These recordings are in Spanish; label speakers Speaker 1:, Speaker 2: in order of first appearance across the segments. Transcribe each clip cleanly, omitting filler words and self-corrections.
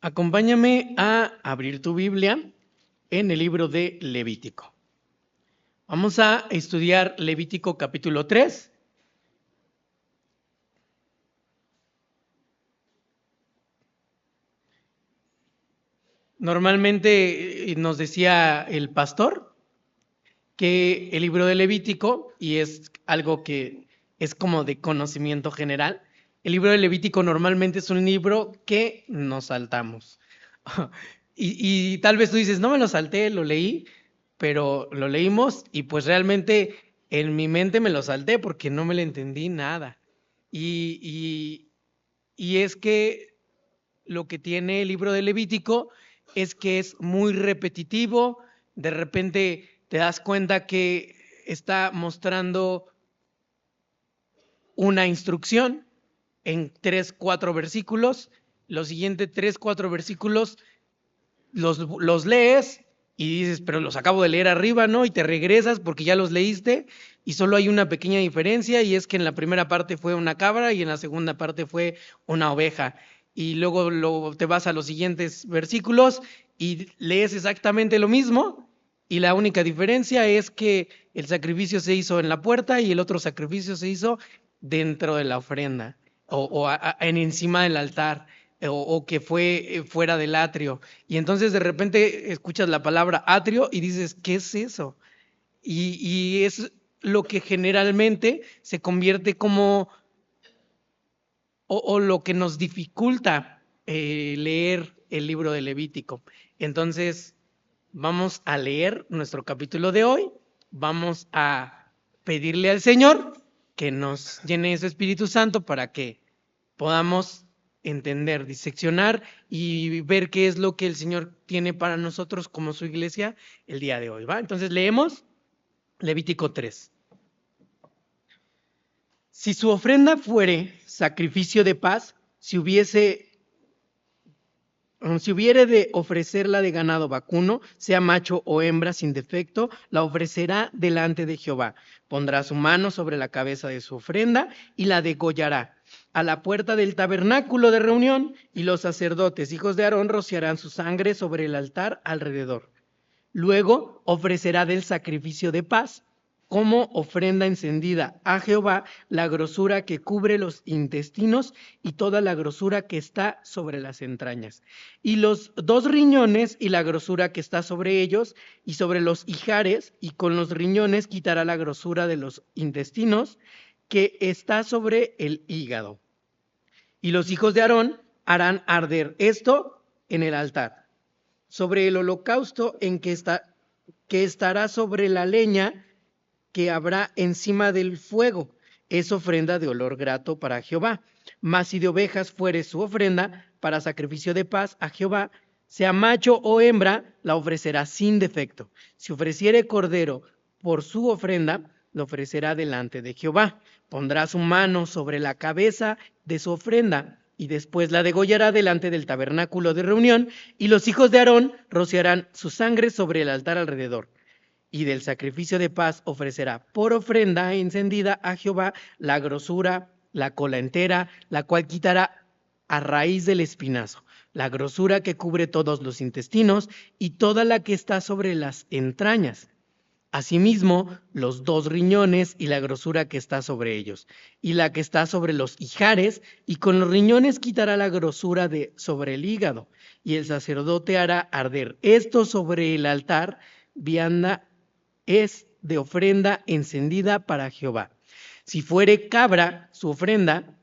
Speaker 1: Acompáñame a abrir tu Biblia en el libro de Levítico. Vamos a estudiar Levítico capítulo 3. Normalmente nos decía el pastor que el libro de Levítico, y es algo que es como de conocimiento general, el libro de Levítico normalmente es un libro que nos saltamos. Y tal vez tú dices, no me lo salté, lo leí, pero lo leímos y pues realmente en mi mente me lo salté porque no me le entendí nada. Y, y, y es que lo que tiene el libro de Levítico es que es muy repetitivo, de repente te das cuenta que está mostrando una instrucción en 3, 4 versículos, los siguientes 3, 4 versículos los lees y dices, pero los acabo de leer arriba, ¿no? Y te regresas porque ya los leíste y solo hay una pequeña diferencia y es que en la primera parte fue una cabra y en la segunda parte fue una oveja. Y luego te vas a los siguientes versículos y lees exactamente lo mismo y la única diferencia es que el sacrificio se hizo en la puerta y el otro sacrificio se hizo dentro de la ofrenda en encima del altar o que fue fuera del atrio. Y entonces de repente escuchas la palabra atrio y dices, ¿qué es eso? Y es lo que generalmente se convierte como, o lo que nos dificulta leer el libro de Levítico. Entonces, vamos a leer nuestro capítulo de hoy, vamos a pedirle al Señor que nos llene de su Espíritu Santo para que podamos entender, diseccionar y ver qué es lo que el Señor tiene para nosotros como su iglesia el día de hoy, ¿va? Entonces leemos Levítico 3. Si su ofrenda fuere sacrificio de paz, si hubiere de ofrecerla de ganado vacuno, sea macho o hembra sin defecto, la ofrecerá delante de Jehová. Pondrá su mano sobre la cabeza de su ofrenda y la degollará a la puerta del tabernáculo de reunión, y los sacerdotes, hijos de Aarón, rociarán su sangre sobre el altar alrededor. Luego ofrecerá del sacrificio de paz como ofrenda encendida a Jehová la grosura que cubre los intestinos y toda la grosura que está sobre las entrañas, y los 2 riñones y la grosura que está sobre ellos y sobre los ijares, y con los riñones quitará la grosura de los intestinos que está sobre el hígado. Y los hijos de Aarón harán arder esto en el altar, sobre el holocausto que estará sobre la leña que habrá encima del fuego. Es ofrenda de olor grato para Jehová. Mas si de ovejas fuere su ofrenda para sacrificio de paz a Jehová, sea macho o hembra, la ofrecerá sin defecto. Si ofreciere cordero por su ofrenda, lo ofrecerá delante de Jehová. Pondrá su mano sobre la cabeza de su ofrenda y después la degollará delante del tabernáculo de reunión, y los hijos de Aarón rociarán su sangre sobre el altar alrededor. Y del sacrificio de paz ofrecerá por ofrenda encendida a Jehová la grosura, la cola entera, la cual quitará a raíz del espinazo, la grosura que cubre todos los intestinos y toda la que está sobre las entrañas. Asimismo, los 2 riñones y la grosura que está sobre ellos, y la que está sobre los ijares, y con los riñones quitará la grosura de sobre el hígado, y el sacerdote hará arder esto sobre el altar, vianda es de ofrenda encendida para Jehová. Si fuere cabra su ofrenda,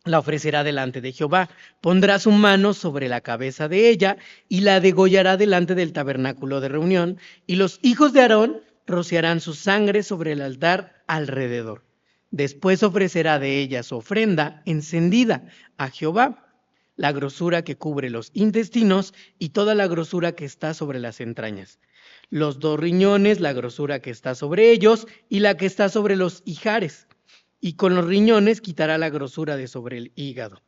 Speaker 1: la ofrecerá delante de Jehová, pondrá su mano sobre la cabeza de ella y la degollará delante del tabernáculo de reunión, y los hijos de Aarón rociarán su sangre sobre el altar alrededor. Después ofrecerá de ella su ofrenda encendida a Jehová, la grosura que cubre los intestinos y toda la grosura que está sobre las entrañas, los 2 riñones, la grosura que está sobre ellos y la que está sobre los ijares, y con los riñones quitará la grosura de sobre el hígado.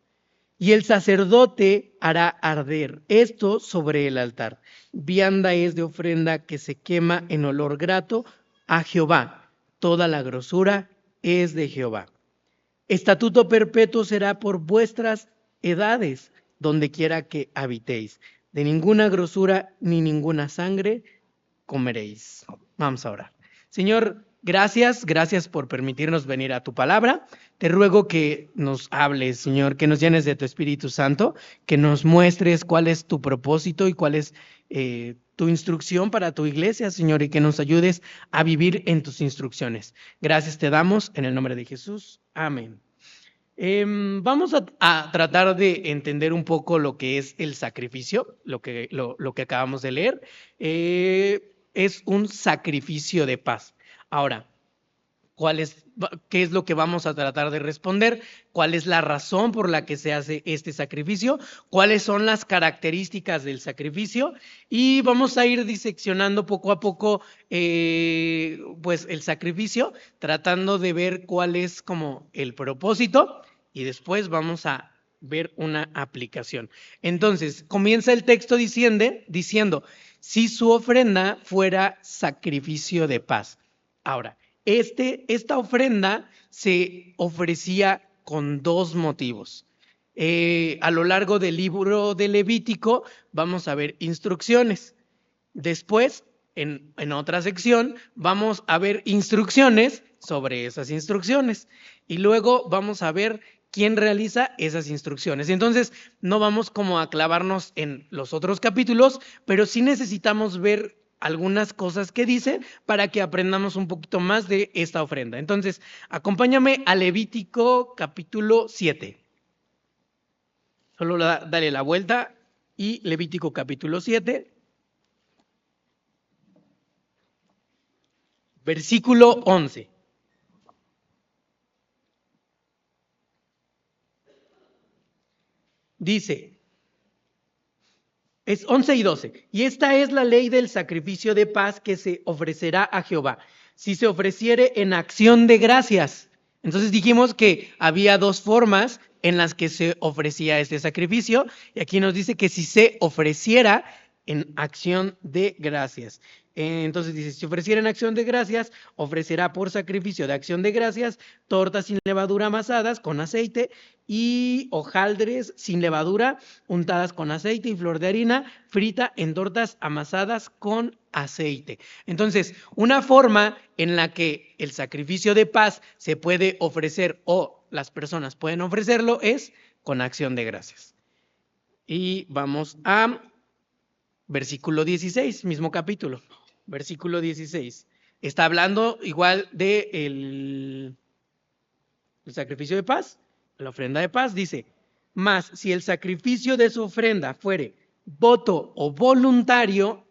Speaker 1: Y el sacerdote hará arder esto sobre el altar. Vianda es de ofrenda que se quema en olor grato a Jehová. Toda la grosura es de Jehová. Estatuto perpetuo será por vuestras edades. donde quiera que habitéis. De ninguna grosura ni ninguna sangre comeréis. Vamos a orar. Señor, gracias por permitirnos venir a tu palabra. Te ruego que nos hables, Señor, que nos llenes de tu Espíritu Santo, que nos muestres cuál es tu propósito y cuál es tu instrucción para tu iglesia, Señor, y que nos ayudes a vivir en tus instrucciones. Gracias te damos en el nombre de Jesús. Amén. Vamos a tratar de entender un poco lo que es el sacrificio, lo que acabamos de leer. Es un sacrificio de paz. Ahora, ¿qué es lo que vamos a tratar de responder? ¿Cuál es la razón por la que se hace este sacrificio? ¿Cuáles son las características del sacrificio? Y vamos a ir diseccionando poco a poco pues el sacrificio, tratando de ver cuál es como el propósito y después vamos a ver una aplicación. Entonces, comienza el texto diciendo, si su ofrenda fuera sacrificio de paz. Ahora, esta ofrenda se ofrecía con dos motivos. A lo largo del libro de Levítico vamos a ver instrucciones. Después, en otra sección, vamos a ver instrucciones sobre esas instrucciones. Y luego vamos a ver quién realiza esas instrucciones. Entonces, no vamos como a clavarnos en los otros capítulos, pero sí necesitamos ver algunas cosas que dice para que aprendamos un poquito más de esta ofrenda. Entonces, acompáñame a Levítico capítulo 7. Solo dale la vuelta y Levítico capítulo 7. Versículo 11. Dice, es 11 y 12. Y esta es la ley del sacrificio de paz que se ofrecerá a Jehová, si se ofreciere en acción de gracias. Entonces dijimos que había dos formas en las que se ofrecía este sacrificio. Y aquí nos dice que si se ofreciera en acción de gracias. Entonces dice, si ofreciera en acción de gracias, ofrecerá por sacrificio de acción de gracias tortas sin levadura amasadas con aceite y hojaldres sin levadura untadas con aceite y flor de harina frita en tortas amasadas con aceite. Entonces, una forma en la que el sacrificio de paz se puede ofrecer o las personas pueden ofrecerlo es con acción de gracias. Y vamos a versículo 16, mismo capítulo. Versículo 16. Está hablando igual de el sacrificio de paz, la ofrenda de paz. Dice, mas si el sacrificio de su ofrenda fuere voto o voluntario,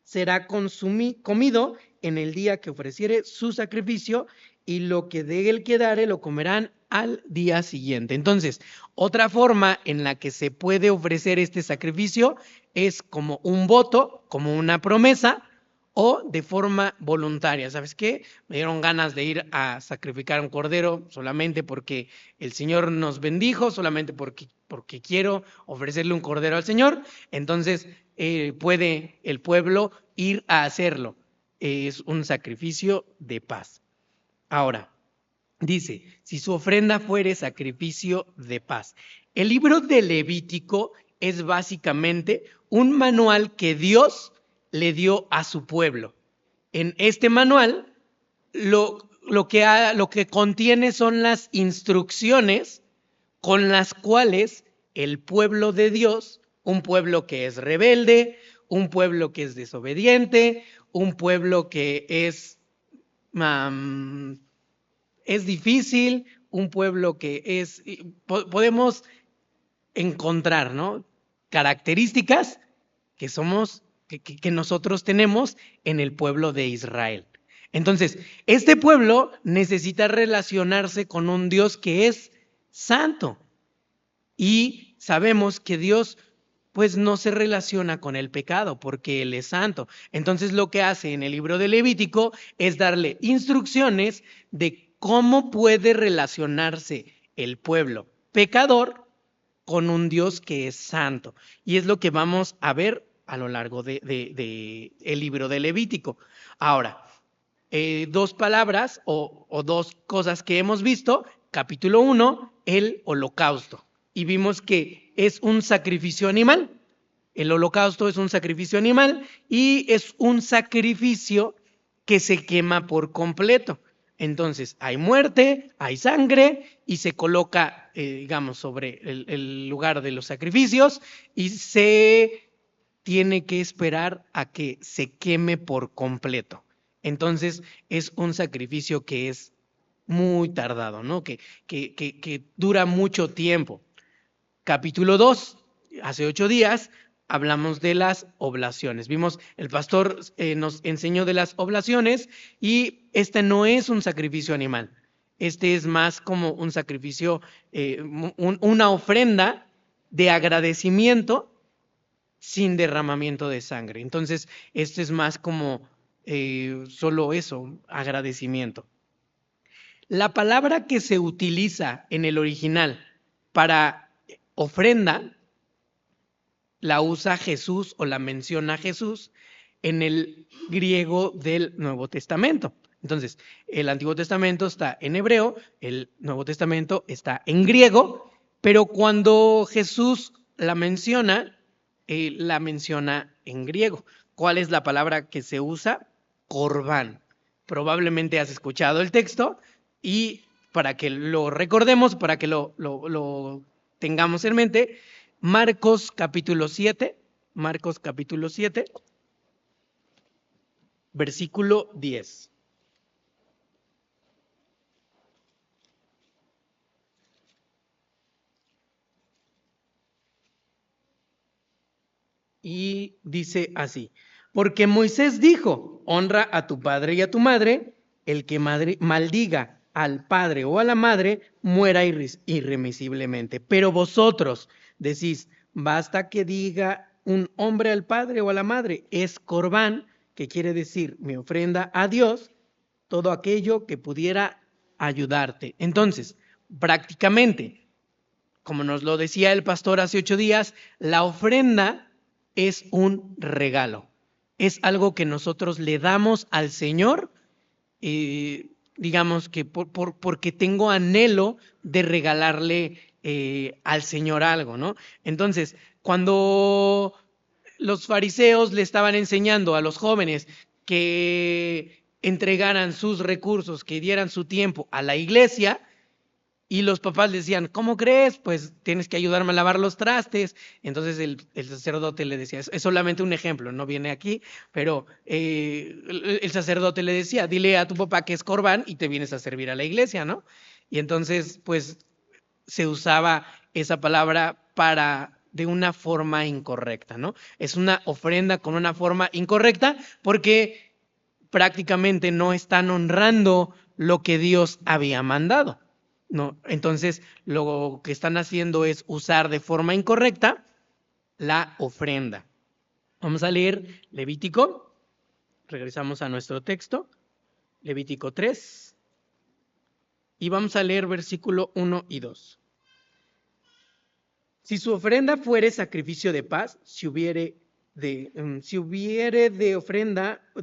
Speaker 1: será comido en el día que ofreciere su sacrificio, y lo que de él quedare lo comerán al día siguiente. Entonces, otra forma en la que se puede ofrecer este sacrificio es como un voto, como una promesa, o de forma voluntaria. ¿Sabes qué? Me dieron ganas de ir a sacrificar un cordero solamente porque el Señor nos bendijo, solamente porque quiero ofrecerle un cordero al Señor. Entonces, puede el pueblo ir a hacerlo. Es un sacrificio de paz. Ahora, dice, si su ofrenda fuere sacrificio de paz. El libro de Levítico es básicamente un manual que Dios le dio a su pueblo. En este manual, lo que contiene son las instrucciones con las cuales el pueblo de Dios, un pueblo que es rebelde, un pueblo que es desobediente, un pueblo que es difícil, un pueblo que es, podemos encontrar, ¿no?, características que nosotros tenemos en el pueblo de Israel. Entonces, este pueblo necesita relacionarse con un Dios que es santo. Y sabemos que Dios pues no se relaciona con el pecado porque Él es santo. Entonces lo que hace en el libro de Levítico es darle instrucciones de cómo puede relacionarse el pueblo pecador con un Dios que es santo. Y es lo que vamos a ver a lo largo de el libro de Levítico. Ahora, dos palabras o dos cosas que hemos visto. Capítulo 1, el holocausto. Y vimos que es un sacrificio animal. El holocausto es un sacrificio animal y es un sacrificio que se quema por completo. Entonces hay muerte, hay sangre y se coloca, digamos, sobre el lugar de los sacrificios y se tiene que esperar a que se queme por completo. Entonces es un sacrificio que es muy tardado, ¿no? Que dura mucho tiempo. Capítulo 2, hace 8 días hablamos de las oblaciones. Vimos, el pastor nos enseñó de las oblaciones y este no es un sacrificio animal. Este es más como un sacrificio, una ofrenda de agradecimiento sin derramamiento de sangre. Entonces, este es más como solo eso, agradecimiento. La palabra que se utiliza en el original para ofrenda la usa Jesús o la menciona Jesús en el griego del Nuevo Testamento. Entonces, el Antiguo Testamento está en hebreo, el Nuevo Testamento está en griego, pero cuando Jesús la menciona en griego. ¿Cuál es la palabra que se usa? Corbán. Probablemente has escuchado el texto y para que lo recordemos, para que lo tengamos en mente, Marcos capítulo 7, versículo 10. Y dice así, porque Moisés dijo, honra a tu padre y a tu madre, el que maldiga al padre o a la madre, muera irremisiblemente. Pero vosotros decís, basta que diga un hombre al padre o a la madre, es corbán, que quiere decir mi ofrenda a Dios, todo aquello que pudiera ayudarte. Entonces, prácticamente, como nos lo decía el pastor hace 8 días, la ofrenda es un regalo. Es algo que nosotros le damos al Señor, digamos que porque tengo anhelo de regalarle al Señor algo, ¿no? Entonces, cuando los fariseos le estaban enseñando a los jóvenes que entregaran sus recursos, que dieran su tiempo a la iglesia, y los papás le decían, ¿cómo crees? Pues tienes que ayudarme a lavar los trastes. Entonces el sacerdote le decía, es solamente un ejemplo, no viene aquí, pero el sacerdote le decía, dile a tu papá que es corbán y te vienes a servir a la iglesia, ¿no? Y entonces, pues, se usaba esa palabra de una forma incorrecta, ¿no? Es una ofrenda con una forma incorrecta porque prácticamente no están honrando lo que Dios había mandado. No, entonces lo que están haciendo es usar de forma incorrecta la ofrenda. Vamos a leer Levítico. Regresamos a nuestro texto. Levítico 3. Y vamos a leer versículo 1 y 2. Si su ofrenda fuere sacrificio de paz, si hubiere de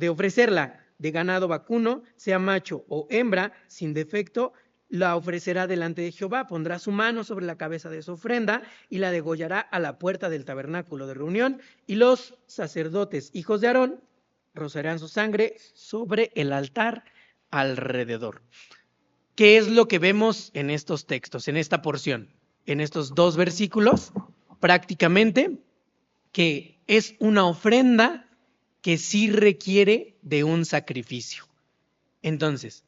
Speaker 1: ofrecerla de ganado vacuno, sea macho o hembra, sin defecto, la ofrecerá delante de Jehová, pondrá su mano sobre la cabeza de su ofrenda y la degollará a la puerta del tabernáculo de reunión, y los sacerdotes, hijos de Aarón, rociarán su sangre sobre el altar alrededor. ¿Qué es lo que vemos en estos textos, en esta porción, en estos 2 versículos? Prácticamente que es una ofrenda que sí requiere de un sacrificio. Entonces,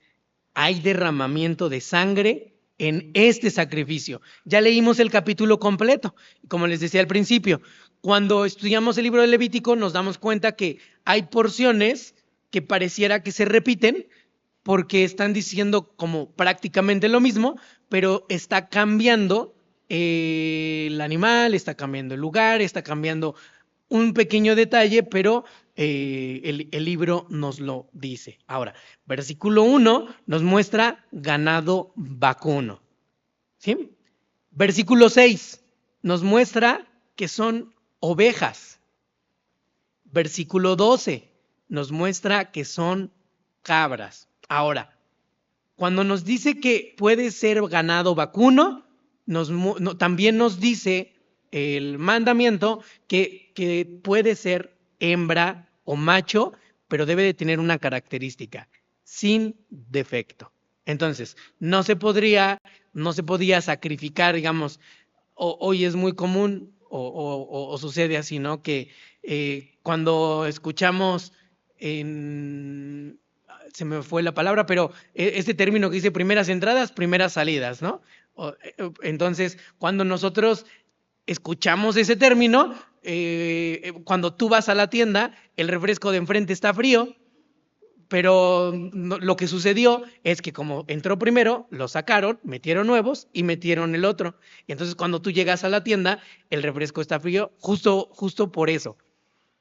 Speaker 1: hay derramamiento de sangre en este sacrificio. Ya leímos el capítulo completo. Como les decía al principio, cuando estudiamos el libro de Levítico nos damos cuenta que hay porciones que pareciera que se repiten porque están diciendo como prácticamente lo mismo, pero está cambiando el animal, está cambiando el lugar, está cambiando un pequeño detalle, pero el libro nos lo dice. Ahora, versículo 1 nos muestra ganado vacuno. ¿Sí? Versículo 6 nos muestra que son ovejas. Versículo 12 nos muestra que son cabras. Ahora, cuando nos dice que puede ser ganado vacuno, también nos dice el mandamiento que puede ser hembra o macho, pero debe de tener una característica, sin defecto. Entonces, no se podía sacrificar, digamos, hoy es muy común o sucede así, ¿no? Que cuando escuchamos se me fue la palabra, pero este término que dice primeras entradas, primeras salidas, ¿no? Entonces, cuando nosotros escuchamos ese término, cuando tú vas a la tienda, el refresco de enfrente está frío, pero lo que sucedió es que como entró primero, lo sacaron, metieron nuevos y metieron el otro. Y entonces cuando tú llegas a la tienda, el refresco está frío, justo por eso,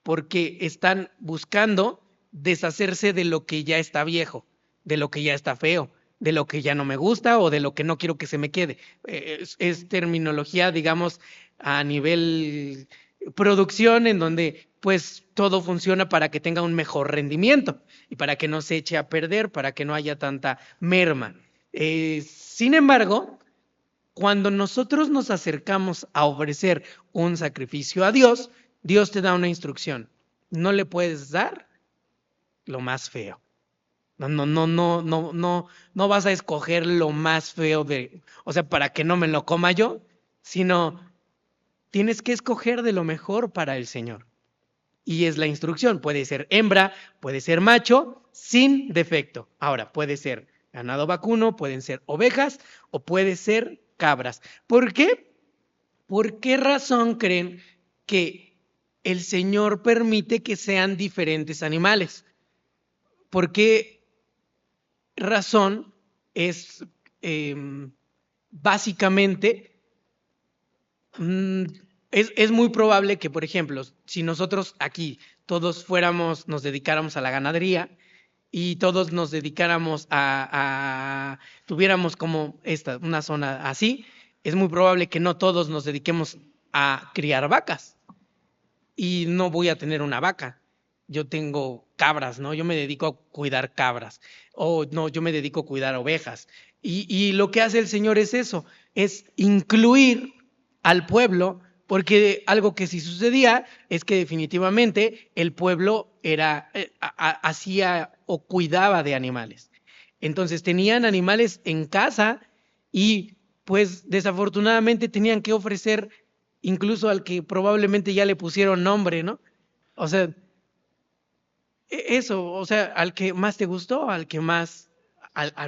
Speaker 1: porque están buscando deshacerse de lo que ya está viejo, de lo que ya está feo, de lo que ya no me gusta o de lo que no quiero que se me quede. Es terminología, digamos, a nivel producción en donde pues todo funciona para que tenga un mejor rendimiento y para que no se eche a perder, para que no haya tanta merma. Sin embargo, cuando nosotros nos acercamos a ofrecer un sacrificio a Dios, Dios te da una instrucción. No le puedes dar lo más feo. No vas a escoger lo más feo o sea, para que no me lo coma yo, sino tienes que escoger de lo mejor para el Señor. Y es la instrucción. Puede ser hembra, puede ser macho, sin defecto. Ahora, puede ser ganado vacuno, pueden ser ovejas o puede ser cabras. ¿Por qué? ¿Por qué razón creen que el Señor permite que sean diferentes animales? ¿Por qué razón es básicamente es muy probable que, por ejemplo, si nosotros aquí todos nos dedicáramos a la ganadería y todos nos dedicáramos tuviéramos como una zona así, es muy probable que no todos nos dediquemos a criar vacas y no voy a tener una vaca. Yo tengo cabras, ¿no? Yo me dedico a cuidar cabras. O no, yo me dedico a cuidar ovejas. Y lo que hace el Señor es eso, es incluir al pueblo, porque algo que sí sucedía es que definitivamente el pueblo hacía o cuidaba de animales. Entonces tenían animales en casa y pues desafortunadamente tenían que ofrecer incluso al que probablemente ya le pusieron nombre, ¿no? O sea, eso, o sea, al que más te gustó, al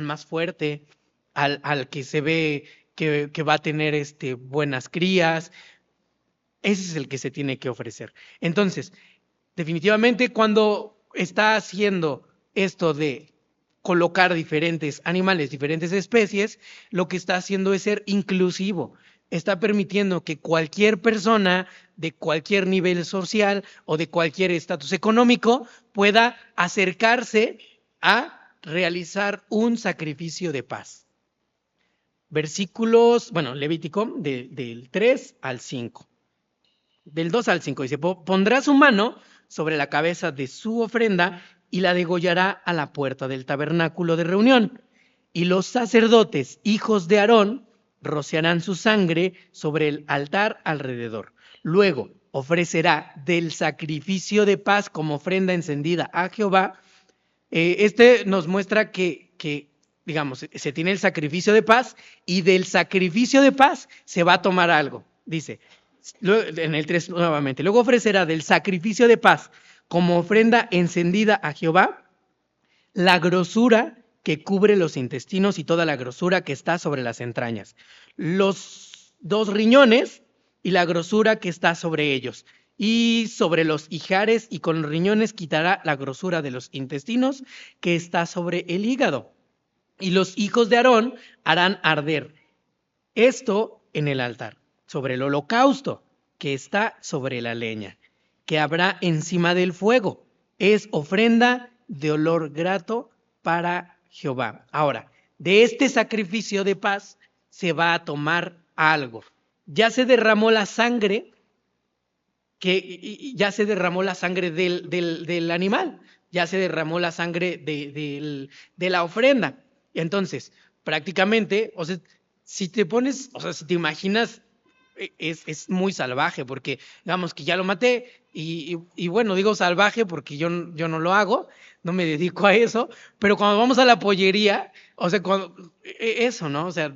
Speaker 1: más fuerte, al que se ve que va a tener buenas crías, ese es el que se tiene que ofrecer. Entonces, definitivamente cuando está haciendo esto de colocar diferentes animales, diferentes especies, lo que está haciendo es ser inclusivo. Está permitiendo que cualquier persona de cualquier nivel social o de cualquier estatus económico pueda acercarse a realizar un sacrificio de paz. Versículos, bueno, Levítico del 3 al 5. Del 2 al 5 dice, pondrá su mano sobre la cabeza de su ofrenda y la degollará a la puerta del tabernáculo de reunión. Y los sacerdotes, hijos de Aarón, rociarán su sangre sobre el altar alrededor. Luego ofrecerá del sacrificio de paz como ofrenda encendida a Jehová. Nos muestra que, digamos, se tiene el sacrificio de paz y del sacrificio de paz se va a tomar algo. Dice, en el 3 nuevamente, luego ofrecerá del sacrificio de paz como ofrenda encendida a Jehová la grosura que cubre los intestinos y toda la grosura que está sobre las entrañas, los 2 riñones y la grosura que está sobre ellos, y sobre los ijares, y con los riñones quitará la grosura de los intestinos que está sobre el hígado. Y los hijos de Aarón harán arder esto en el altar, sobre el holocausto que está sobre la leña, que habrá encima del fuego. Es ofrenda de olor grato para Jehová. Ahora, de este sacrificio de paz se va a tomar algo. Ya se derramó la sangre, ya se derramó la sangre del animal, ya se derramó la sangre de la ofrenda. Entonces, prácticamente, o sea, si te pones, o sea, si te imaginas es muy salvaje, porque digamos que ya lo maté, y bueno, digo salvaje porque yo no lo hago, no me dedico a eso, pero cuando vamos a la pollería, o sea, eso, ¿no? O sea,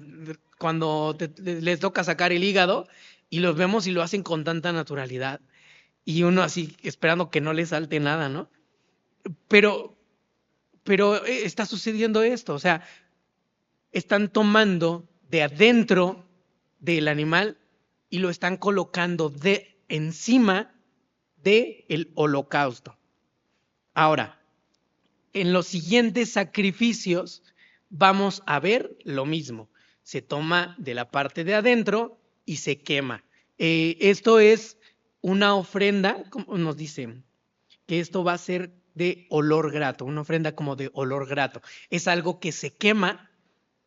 Speaker 1: cuando les toca sacar el hígado y los vemos y lo hacen con tanta naturalidad, y uno así esperando que no le salte nada, ¿no? Pero, pero está sucediendo esto, o sea, están tomando de adentro del animal y lo están colocando de encima del holocausto. Ahora, en los siguientes sacrificios vamos a ver lo mismo. Se toma de la parte de adentro y se quema. Esto es una ofrenda, como nos dicen, que esto va a ser de olor grato, una ofrenda como de olor grato. Es algo que se quema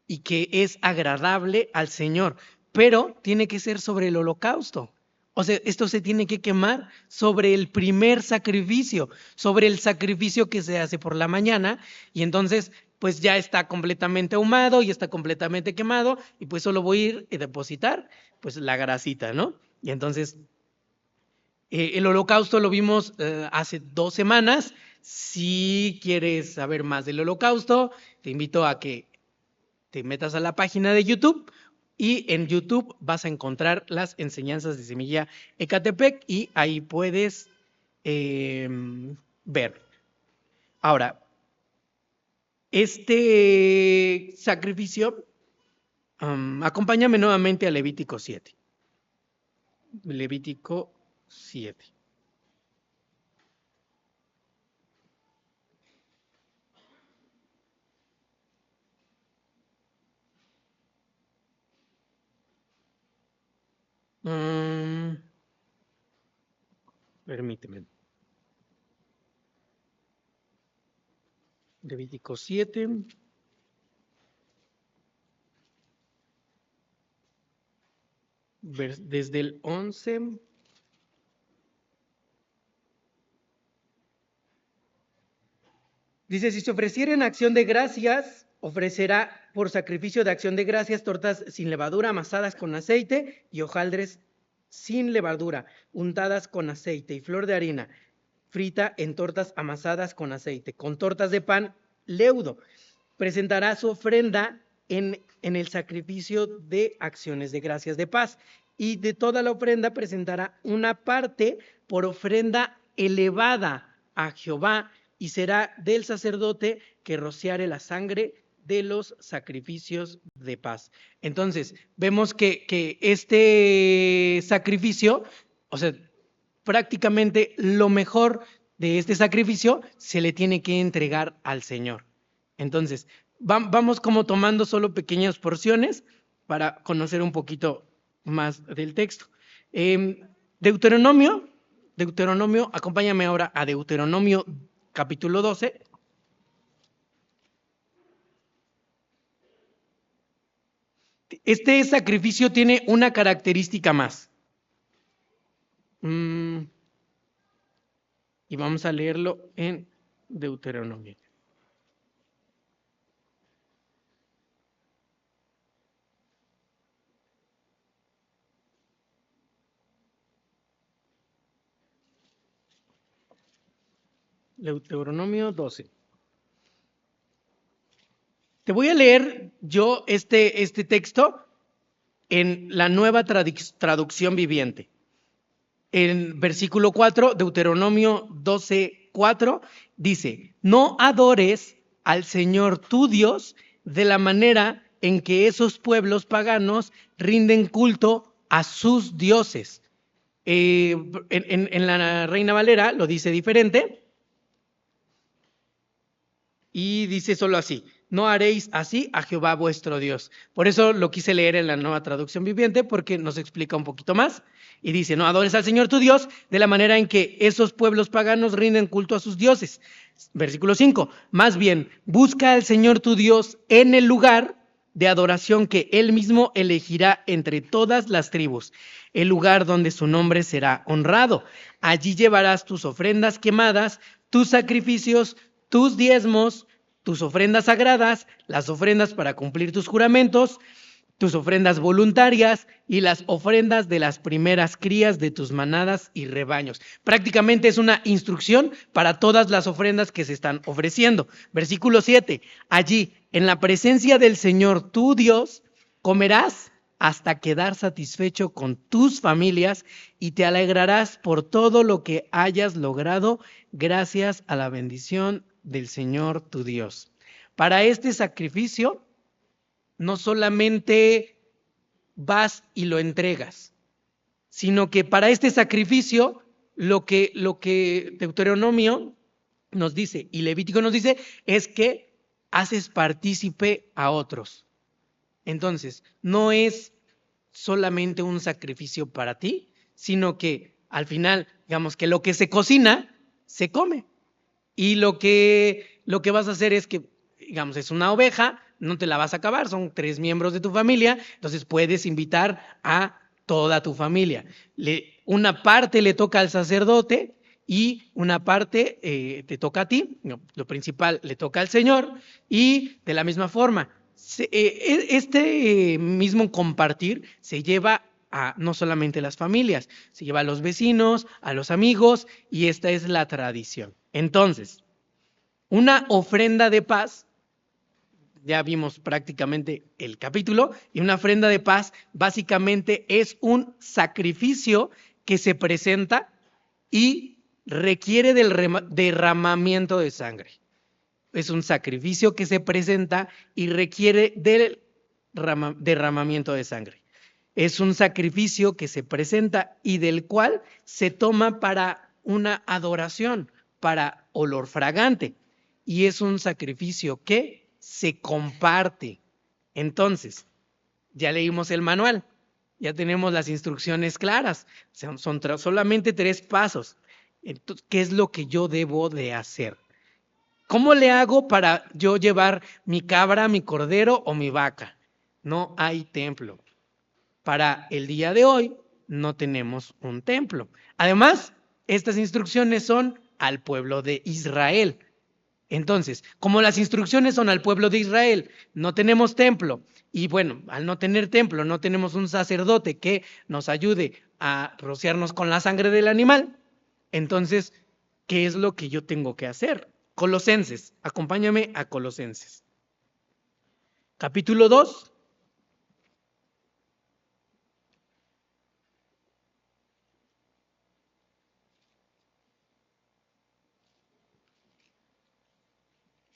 Speaker 1: y que es agradable al Señor, pero tiene que ser sobre el holocausto. O sea, esto se tiene que quemar sobre el primer sacrificio, sobre el sacrificio que se hace por la mañana, y entonces pues ya está completamente ahumado y está completamente quemado, y pues solo voy a ir a depositar pues la grasita, ¿no? Y entonces el holocausto lo vimos hace 2 semanas. Si quieres saber más del holocausto, te invito a que te metas a la página de YouTube, y en YouTube vas a encontrar las enseñanzas de Semilla Ecatepec y ahí puedes ver. Ahora, este sacrificio, acompáñame nuevamente a Levítico 7. Levítico 7. Permíteme. Levítico 7. Desde el 11. Dice, si se ofreciera en acción de gracias, ofrecerá por sacrificio de acción de gracias tortas sin levadura, amasadas con aceite, y hojaldres sin levadura, untadas con aceite, y flor de harina, frita en tortas amasadas con aceite, con tortas de pan leudo. Presentará su ofrenda en el sacrificio de acciones de gracias de paz, y de toda la ofrenda presentará una parte por ofrenda elevada a Jehová, y será del sacerdote que rociare la sangre de los sacrificios de paz. Entonces, vemos que este sacrificio, o sea, prácticamente lo mejor de este sacrificio se le tiene que entregar al Señor. Entonces, vamos como tomando solo pequeñas porciones para conocer un poquito más del texto. Deuteronomio, acompáñame ahora a Deuteronomio capítulo 12. Este sacrificio tiene una característica más. Y vamos a leerlo en Deuteronomio. Deuteronomio 12. Te voy a leer yo este texto en la nueva traducción viviente. En versículo 4, Deuteronomio 12:4, dice, no adores al Señor tu Dios de la manera en que esos pueblos paganos rinden culto a sus dioses. En la Reina Valera lo dice diferente, y dice solo así, no haréis así a Jehová vuestro Dios. Por eso lo quise leer en la nueva traducción viviente, porque nos explica un poquito más. Y dice, no adores al Señor tu Dios de la manera en que esos pueblos paganos rinden culto a sus dioses. Versículo 5, más bien, busca al Señor tu Dios en el lugar de adoración que Él mismo elegirá entre todas las tribus, el lugar donde su nombre será honrado. Allí llevarás tus ofrendas quemadas, tus sacrificios, tus diezmos, tus ofrendas sagradas, las ofrendas para cumplir tus juramentos, tus ofrendas voluntarias y las ofrendas de las primeras crías de tus manadas y rebaños. Prácticamente es una instrucción para todas las ofrendas que se están ofreciendo. Versículo 7. Allí, en la presencia del Señor tu Dios, comerás hasta quedar satisfecho con tus familias y te alegrarás por todo lo que hayas logrado gracias a la bendición del Señor tu Dios. Para este sacrificio, no solamente vas y lo entregas, sino que para este sacrificio, lo que Deuteronomio nos dice y Levítico nos dice es que haces partícipe a otros. Entonces, no es solamente un sacrificio para ti, sino que al final, digamos que lo que se cocina, se come. Y lo que vas a hacer es que, digamos, es una oveja, no te la vas a acabar, son 3 miembros de tu familia, entonces puedes invitar a toda tu familia. Una parte le toca al sacerdote y una parte te toca a ti, lo principal le toca al Señor, y de la misma forma, este mismo compartir se lleva a no solamente las familias, se lleva a los vecinos, a los amigos, y esta es la tradición. Entonces, una ofrenda de paz, ya vimos prácticamente el capítulo, y una ofrenda de paz básicamente es un sacrificio que se presenta y requiere del derramamiento de sangre. Es un sacrificio que se presenta y requiere del derramamiento de sangre. Es un sacrificio que se presenta y del cual se toma para una adoración, para olor fragante. Y es un sacrificio que se comparte. Entonces, ya leímos el manual, ya tenemos las instrucciones claras. Son solamente 3 pasos. Entonces, ¿qué es lo que yo debo de hacer? ¿Cómo le hago para yo llevar mi cabra, mi cordero o mi vaca? No hay templo. Para el día de hoy no tenemos un templo. Además, estas instrucciones son al pueblo de Israel. Entonces, como las instrucciones son al pueblo de Israel, no tenemos templo. Y bueno, al no tener templo, no tenemos un sacerdote que nos ayude a rociarnos con la sangre del animal. Entonces, ¿qué es lo que yo tengo que hacer? Colosenses, acompáñame a Colosenses. Capítulo 2.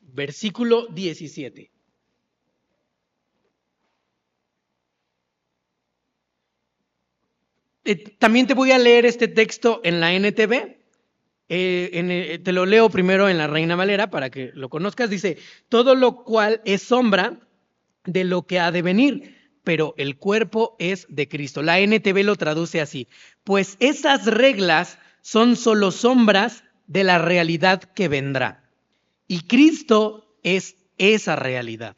Speaker 1: Versículo 17. También te voy a leer este texto en la NTV. Te lo leo primero en la Reina Valera para que lo conozcas. Dice, todo lo cual es sombra de lo que ha de venir, pero el cuerpo es de Cristo. La NTV lo traduce así, pues esas reglas son solo sombras de la realidad que vendrá. Y Cristo es esa realidad.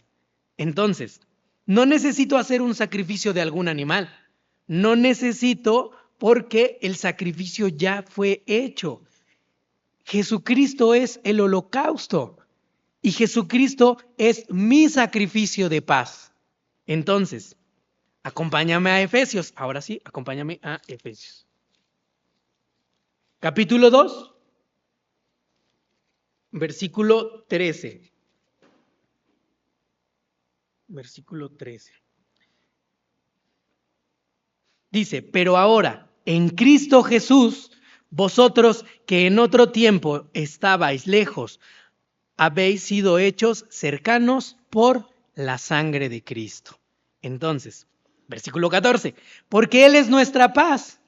Speaker 1: Entonces, no necesito hacer un sacrificio de algún animal. No necesito porque el sacrificio ya fue hecho. Jesucristo es el holocausto y Jesucristo es mi sacrificio de paz. Entonces, acompáñame a Efesios. Ahora sí, acompáñame a Efesios. Capítulo 2, versículo 13. Versículo 13. Dice, pero ahora, en Cristo Jesús, vosotros que en otro tiempo estabais lejos, habéis sido hechos cercanos por la sangre de Cristo. Entonces, versículo 14, porque Él es nuestra paz,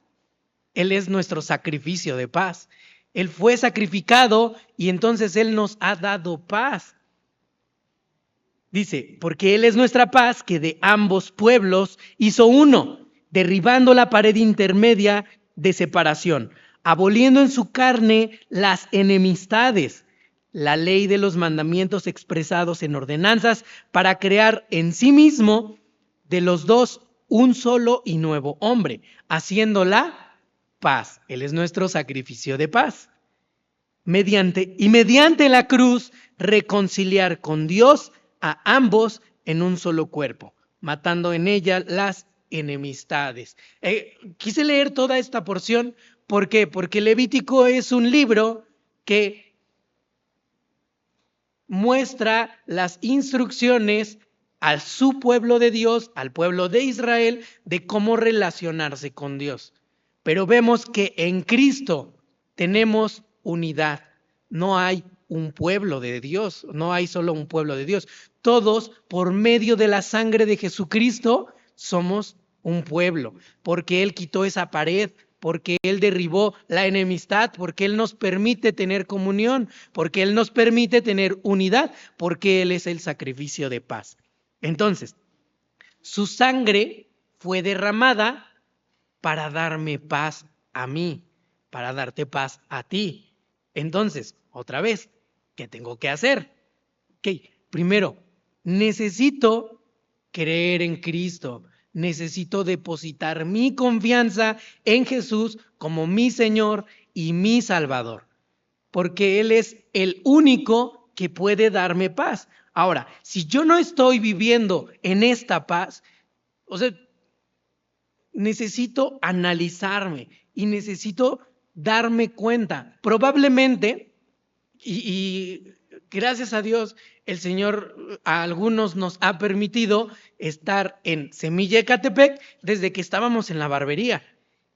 Speaker 1: Él es nuestro sacrificio de paz. Él fue sacrificado y entonces Él nos ha dado paz. Dice, porque Él es nuestra paz que de ambos pueblos hizo uno, derribando la pared intermedia de separación, aboliendo en su carne las enemistades, la ley de los mandamientos expresados en ordenanzas, para crear en sí mismo de los dos un solo y nuevo hombre, haciendo la paz. Él es nuestro sacrificio de paz. Mediante la cruz reconciliar con Dios a ambos en un solo cuerpo, matando en ella las enemistades. Quise leer toda esta porción. ¿Por qué? Porque Levítico es un libro que muestra las instrucciones a su pueblo de Dios, al pueblo de Israel, de cómo relacionarse con Dios. Pero vemos que en Cristo tenemos unidad. No hay un pueblo de Dios, no hay solo un pueblo de Dios. Todos, por medio de la sangre de Jesucristo, somos un pueblo, porque Él quitó esa pared, porque Él derribó la enemistad, porque Él nos permite tener comunión, porque Él nos permite tener unidad, porque Él es el sacrificio de paz. Entonces, su sangre fue derramada para darme paz a mí, para darte paz a ti. Entonces, otra vez, ¿qué tengo que hacer? Ok, primero, necesito creer en Cristo. Necesito depositar mi confianza en Jesús como mi Señor y mi Salvador, porque Él es el único que puede darme paz. Ahora, si yo no estoy viviendo en esta paz, o sea, necesito analizarme y necesito darme cuenta. Probablemente, y gracias a Dios, el Señor a algunos nos ha permitido estar en Semilla Ecatepec desde que estábamos en la barbería.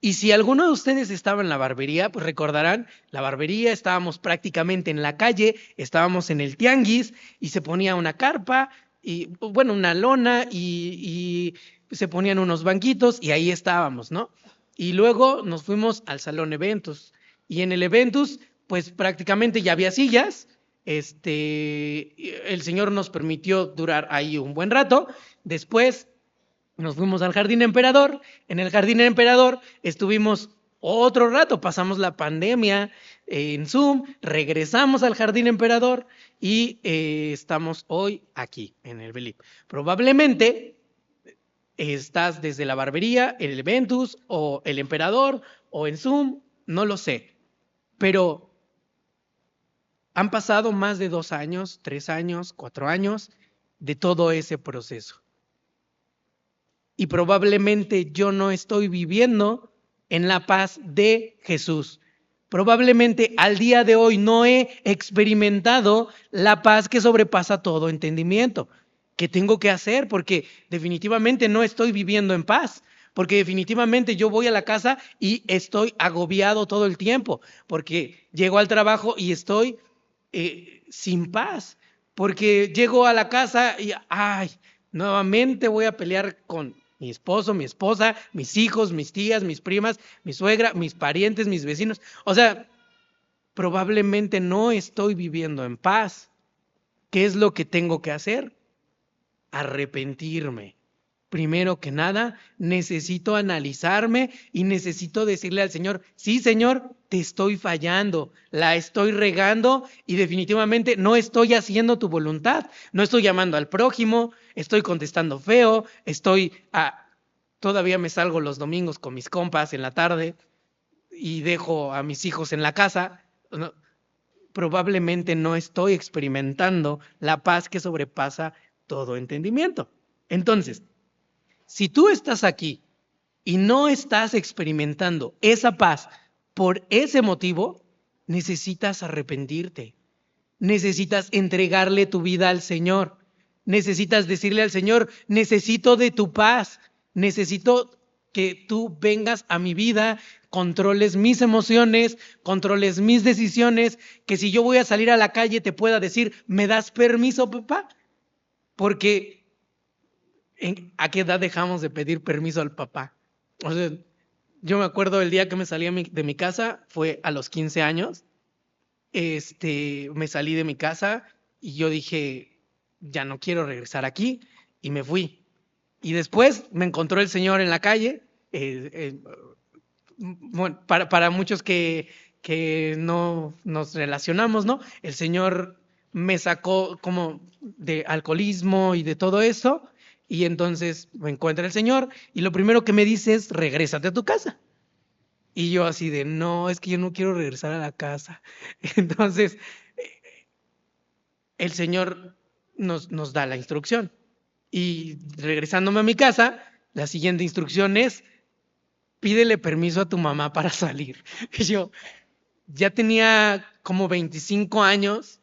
Speaker 1: Y si alguno de ustedes estaba en la barbería, pues recordarán, la barbería, estábamos prácticamente en la calle, estábamos en el tianguis y se ponía una carpa, y bueno, una lona y se ponían unos banquitos y ahí estábamos, ¿no? Y luego nos fuimos al salón eventos y en el eventos pues prácticamente ya había sillas. El Señor nos permitió durar ahí un buen rato. Después nos fuimos al Jardín Emperador. En el Jardín Emperador estuvimos otro rato, pasamos la pandemia en Zoom, regresamos al Jardín Emperador y estamos hoy aquí en el Belip. Probablemente estás desde la barbería, el Ventus o el Emperador o en Zoom, no lo sé, pero han pasado más de 2 años, 3 años, 4 años de todo ese proceso. Y probablemente yo no estoy viviendo en la paz de Jesús. Probablemente al día de hoy no he experimentado la paz que sobrepasa todo entendimiento. ¿Qué tengo que hacer? Porque definitivamente no estoy viviendo en paz. Porque definitivamente yo voy a la casa y estoy agobiado todo el tiempo. Porque llego al trabajo y estoy sin paz. Porque llego a la casa y, ay, nuevamente voy a pelear con mi esposo, mi esposa, mis hijos, mis tías, mis primas, mi suegra, mis parientes, mis vecinos. O sea, probablemente no estoy viviendo en paz. ¿Qué es lo que tengo que hacer? Arrepentirme. Primero que nada, necesito analizarme y necesito decirle al Señor, sí, Señor, te estoy fallando, la estoy regando y definitivamente no estoy haciendo tu voluntad. No estoy llamando al prójimo, estoy contestando feo, todavía me salgo los domingos con mis compas en la tarde y dejo a mis hijos en la casa. No, probablemente no estoy experimentando la paz que sobrepasa todo entendimiento. Entonces, si tú estás aquí y no estás experimentando esa paz por ese motivo, necesitas arrepentirte. Necesitas entregarle tu vida al Señor. Necesitas decirle al Señor, necesito de tu paz. Necesito que tú vengas a mi vida, controles mis emociones, controles mis decisiones, que si yo voy a salir a la calle te pueda decir, ¿me das permiso, papá? Porque ¿a qué edad dejamos de pedir permiso al papá? O sea, yo me acuerdo el día que me salí de mi casa, fue a los 15 años. Me salí de mi casa y yo dije, ya no quiero regresar aquí, y me fui. Y después me encontró el Señor en la calle. Bueno, para muchos que no nos relacionamos, ¿no? El Señor me sacó como de alcoholismo y de todo eso, y entonces me encuentra el Señor y lo primero que me dice es, regrésate a tu casa. Y yo así de, no, es que yo no quiero regresar a la casa. Entonces, el Señor nos da la instrucción Y regresándome a mi casa, la siguiente instrucción es, pídele permiso a tu mamá para salir. Y yo ya tenía como 25 años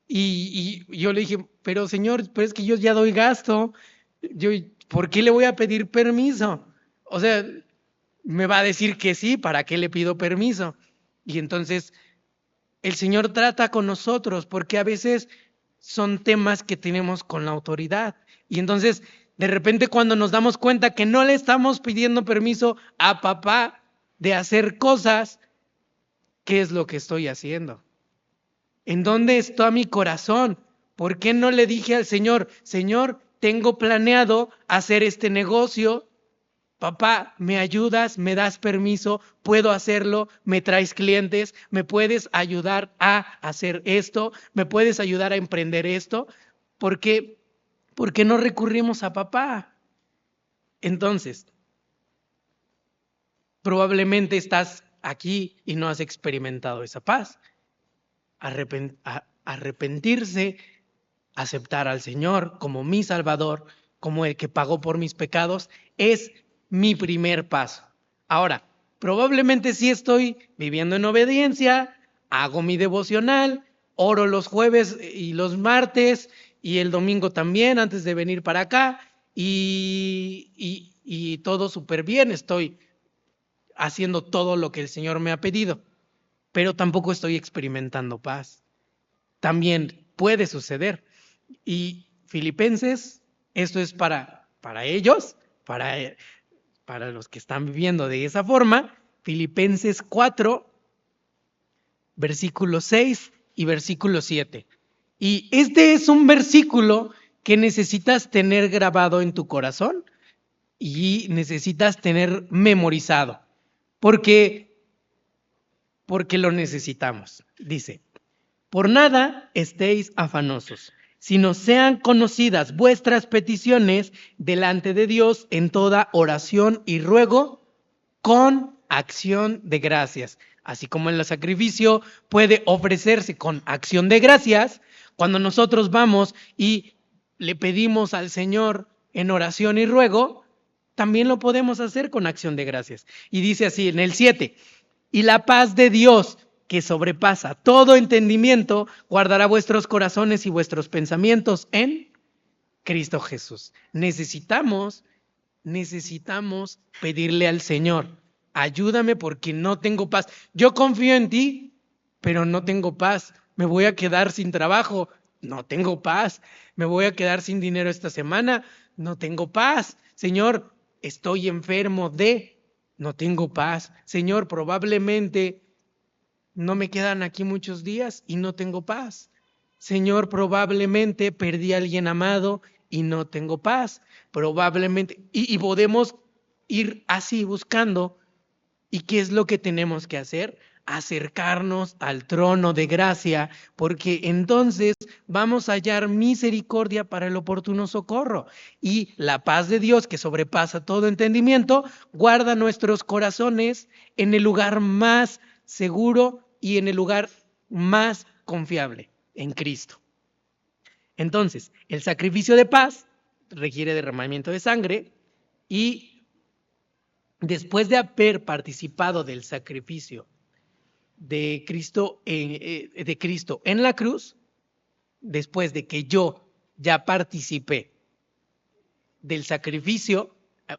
Speaker 1: y yo le dije, pero señor, pero es que yo ya doy gasto. Yo, ¿por qué le voy a pedir permiso? O sea, me va a decir que sí, ¿para qué le pido permiso? Y entonces el Señor trata con nosotros porque a veces son temas que tenemos con la autoridad. Y entonces, de repente cuando nos damos cuenta que no le estamos pidiendo permiso a papá de hacer cosas, ¿qué es lo que estoy haciendo? ¿En dónde está mi corazón? ¿Por qué no le dije al Señor, Señor, tengo planeado hacer este negocio? Papá, ¿me ayudas? ¿Me das permiso? ¿Puedo hacerlo? ¿Me traes clientes? ¿Me puedes ayudar a hacer esto? ¿Me puedes ayudar a emprender esto? ¿Por qué no recurrimos a papá? Entonces, probablemente estás aquí y no has experimentado esa paz. Arrepentirse, aceptar al Señor como mi Salvador, como el que pagó por mis pecados, es mi primer paso. Ahora, probablemente sí estoy viviendo en obediencia, hago mi devocional, oro los jueves y los martes y el domingo también antes de venir para acá y todo súper bien, estoy haciendo todo lo que el Señor me ha pedido, pero tampoco estoy experimentando paz. También puede suceder. Y Filipenses, esto es para ellos, para los que están viviendo de esa forma. Filipenses 4, versículo 6 y versículo 7. Y este es un versículo que necesitas tener grabado en tu corazón y necesitas tener memorizado, porque lo necesitamos. Dice, por nada estéis afanosos, sino sean conocidas vuestras peticiones delante de Dios en toda oración y ruego con acción de gracias. Así como el sacrificio puede ofrecerse con acción de gracias, cuando nosotros vamos y le pedimos al Señor en oración y ruego, también lo podemos hacer con acción de gracias. Y dice así en el 7, y la paz de Dios, que sobrepasa todo entendimiento, guardará vuestros corazones y vuestros pensamientos en Cristo Jesús. Necesitamos pedirle al Señor, ayúdame porque no tengo paz. Yo confío en ti, pero no tengo paz. Me voy a quedar sin trabajo, no tengo paz. Me voy a quedar sin dinero esta semana, no tengo paz. Señor, estoy enfermo no tengo paz. Señor, probablemente no me quedan aquí muchos días y no tengo paz. Señor, probablemente perdí a alguien amado y no tengo paz. Probablemente, y podemos ir así buscando. ¿Y qué es lo que tenemos que hacer? Acercarnos al trono de gracia, porque entonces vamos a hallar misericordia para el oportuno socorro. Y la paz de Dios, que sobrepasa todo entendimiento, guarda nuestros corazones en el lugar más seguro y en el lugar más confiable, en Cristo. Entonces, el sacrificio de paz requiere derramamiento de sangre y después de haber participado del sacrificio de Cristo en la cruz, después de que yo ya participé del sacrificio,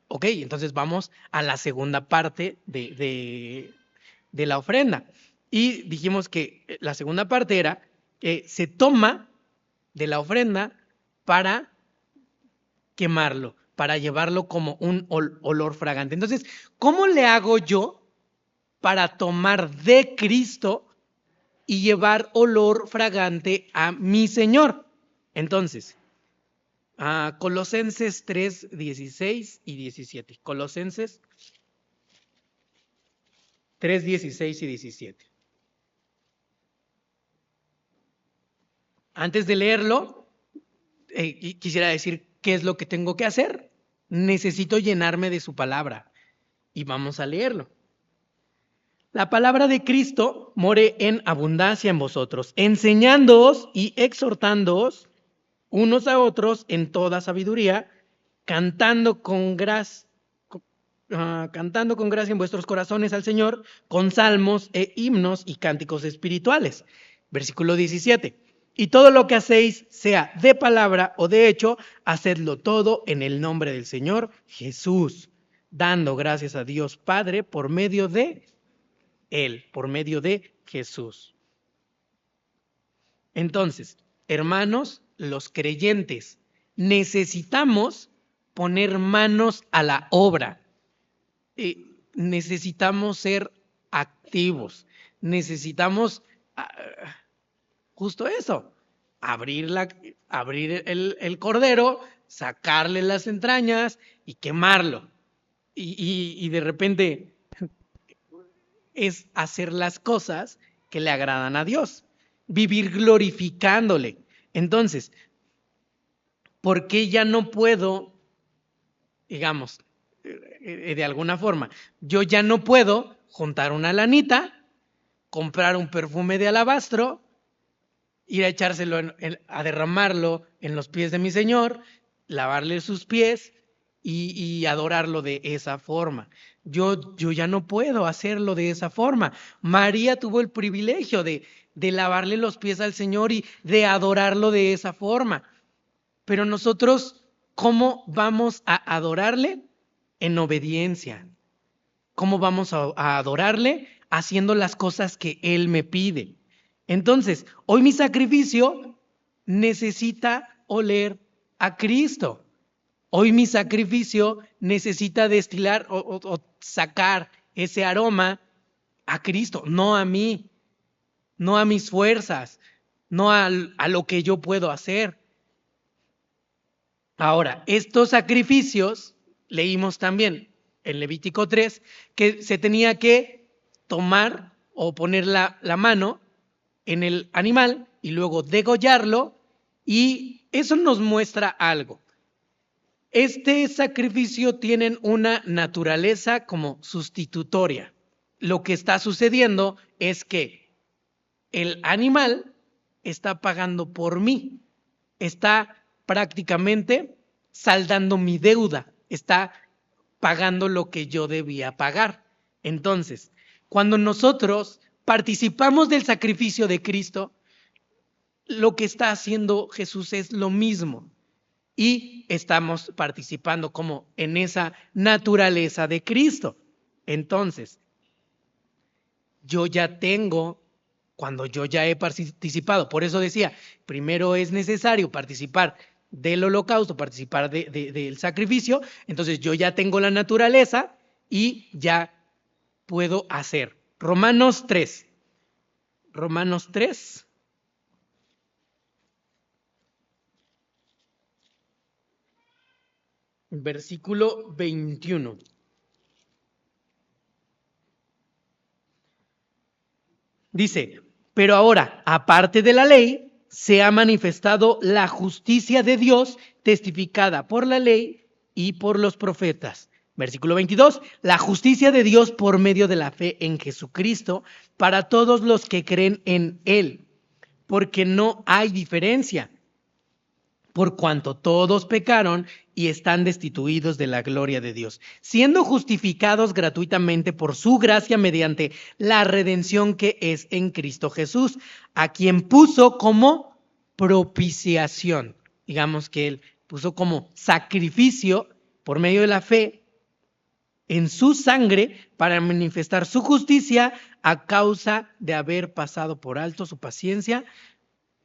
Speaker 1: ok, entonces vamos a la segunda parte de la ofrenda. Y dijimos que la segunda parte era que se toma de la ofrenda para quemarlo, para llevarlo como un olor fragante. Entonces, ¿cómo le hago yo para tomar de Cristo y llevar olor fragante a mi Señor? Entonces, Colosenses 3, 16 y 17. Colosenses 3, 16 y 17. Antes de leerlo, quisiera decir qué es lo que tengo que hacer. Necesito llenarme de su palabra y vamos a leerlo. La palabra de Cristo more en abundancia en vosotros, enseñándoos y exhortándoos unos a otros en toda sabiduría, cantando con gracia. Cantando con gracia en vuestros corazones al Señor, con salmos e himnos y cánticos espirituales. Versículo 17. Y todo lo que hacéis, sea de palabra o de hecho, hacedlo todo en el nombre del Señor Jesús, dando gracias a Dios Padre por medio de Él, por medio de Jesús. Entonces, hermanos, los creyentes necesitamos poner manos a la obra. Necesitamos ser activos, necesitamos justo eso, abrir el cordero, sacarle las entrañas y quemarlo. Y de repente es hacer las cosas que le agradan a Dios, vivir glorificándole. Entonces, ¿por qué ya no puedo, digamos, de alguna forma, yo ya no puedo juntar una lanita, comprar un perfume de alabastro, ir a echárselo, a derramarlo en los pies de mi Señor, lavarle sus pies y adorarlo de esa forma? Yo ya no puedo hacerlo de esa forma. María tuvo el privilegio de lavarle los pies al Señor y de adorarlo de esa forma. Pero nosotros, ¿cómo vamos a adorarle? En obediencia. ¿Cómo vamos a adorarle? Haciendo las cosas que Él me pide. Entonces, hoy mi sacrificio necesita oler a Cristo. Hoy mi sacrificio necesita destilar o sacar ese aroma a Cristo, no a mí, no a mis fuerzas, no a lo que yo puedo hacer. Ahora, estos sacrificios, leímos también en Levítico 3, que se tenía que tomar o poner la mano en el animal y luego degollarlo, y eso nos muestra algo. Este sacrificio tiene una naturaleza como sustitutoria. Lo que está sucediendo es que el animal está pagando por mí, está prácticamente saldando mi deuda, está pagando lo que yo debía pagar. Entonces, cuando nosotros participamos del sacrificio de Cristo, lo que está haciendo Jesús es lo mismo. Y estamos participando como en esa naturaleza de Cristo. Entonces, yo ya tengo, cuando yo ya he participado, por eso decía, primero es necesario participar del holocausto, participar del sacrificio, entonces yo ya tengo la naturaleza y ya puedo hacer. Romanos 3. Romanos 3. Versículo 21. Dice, pero ahora, aparte de la ley, se ha manifestado la justicia de Dios testificada por la ley y por los profetas. Versículo 22, la justicia de Dios por medio de la fe en Jesucristo para todos los que creen en Él, porque no hay diferencia, por cuanto todos pecaron y están destituidos de la gloria de Dios, siendo justificados gratuitamente por su gracia mediante la redención que es en Cristo Jesús, a quien puso como propiciación. Digamos que Él puso como sacrificio por medio de la fe en su sangre para manifestar su justicia a causa de haber pasado por alto su paciencia,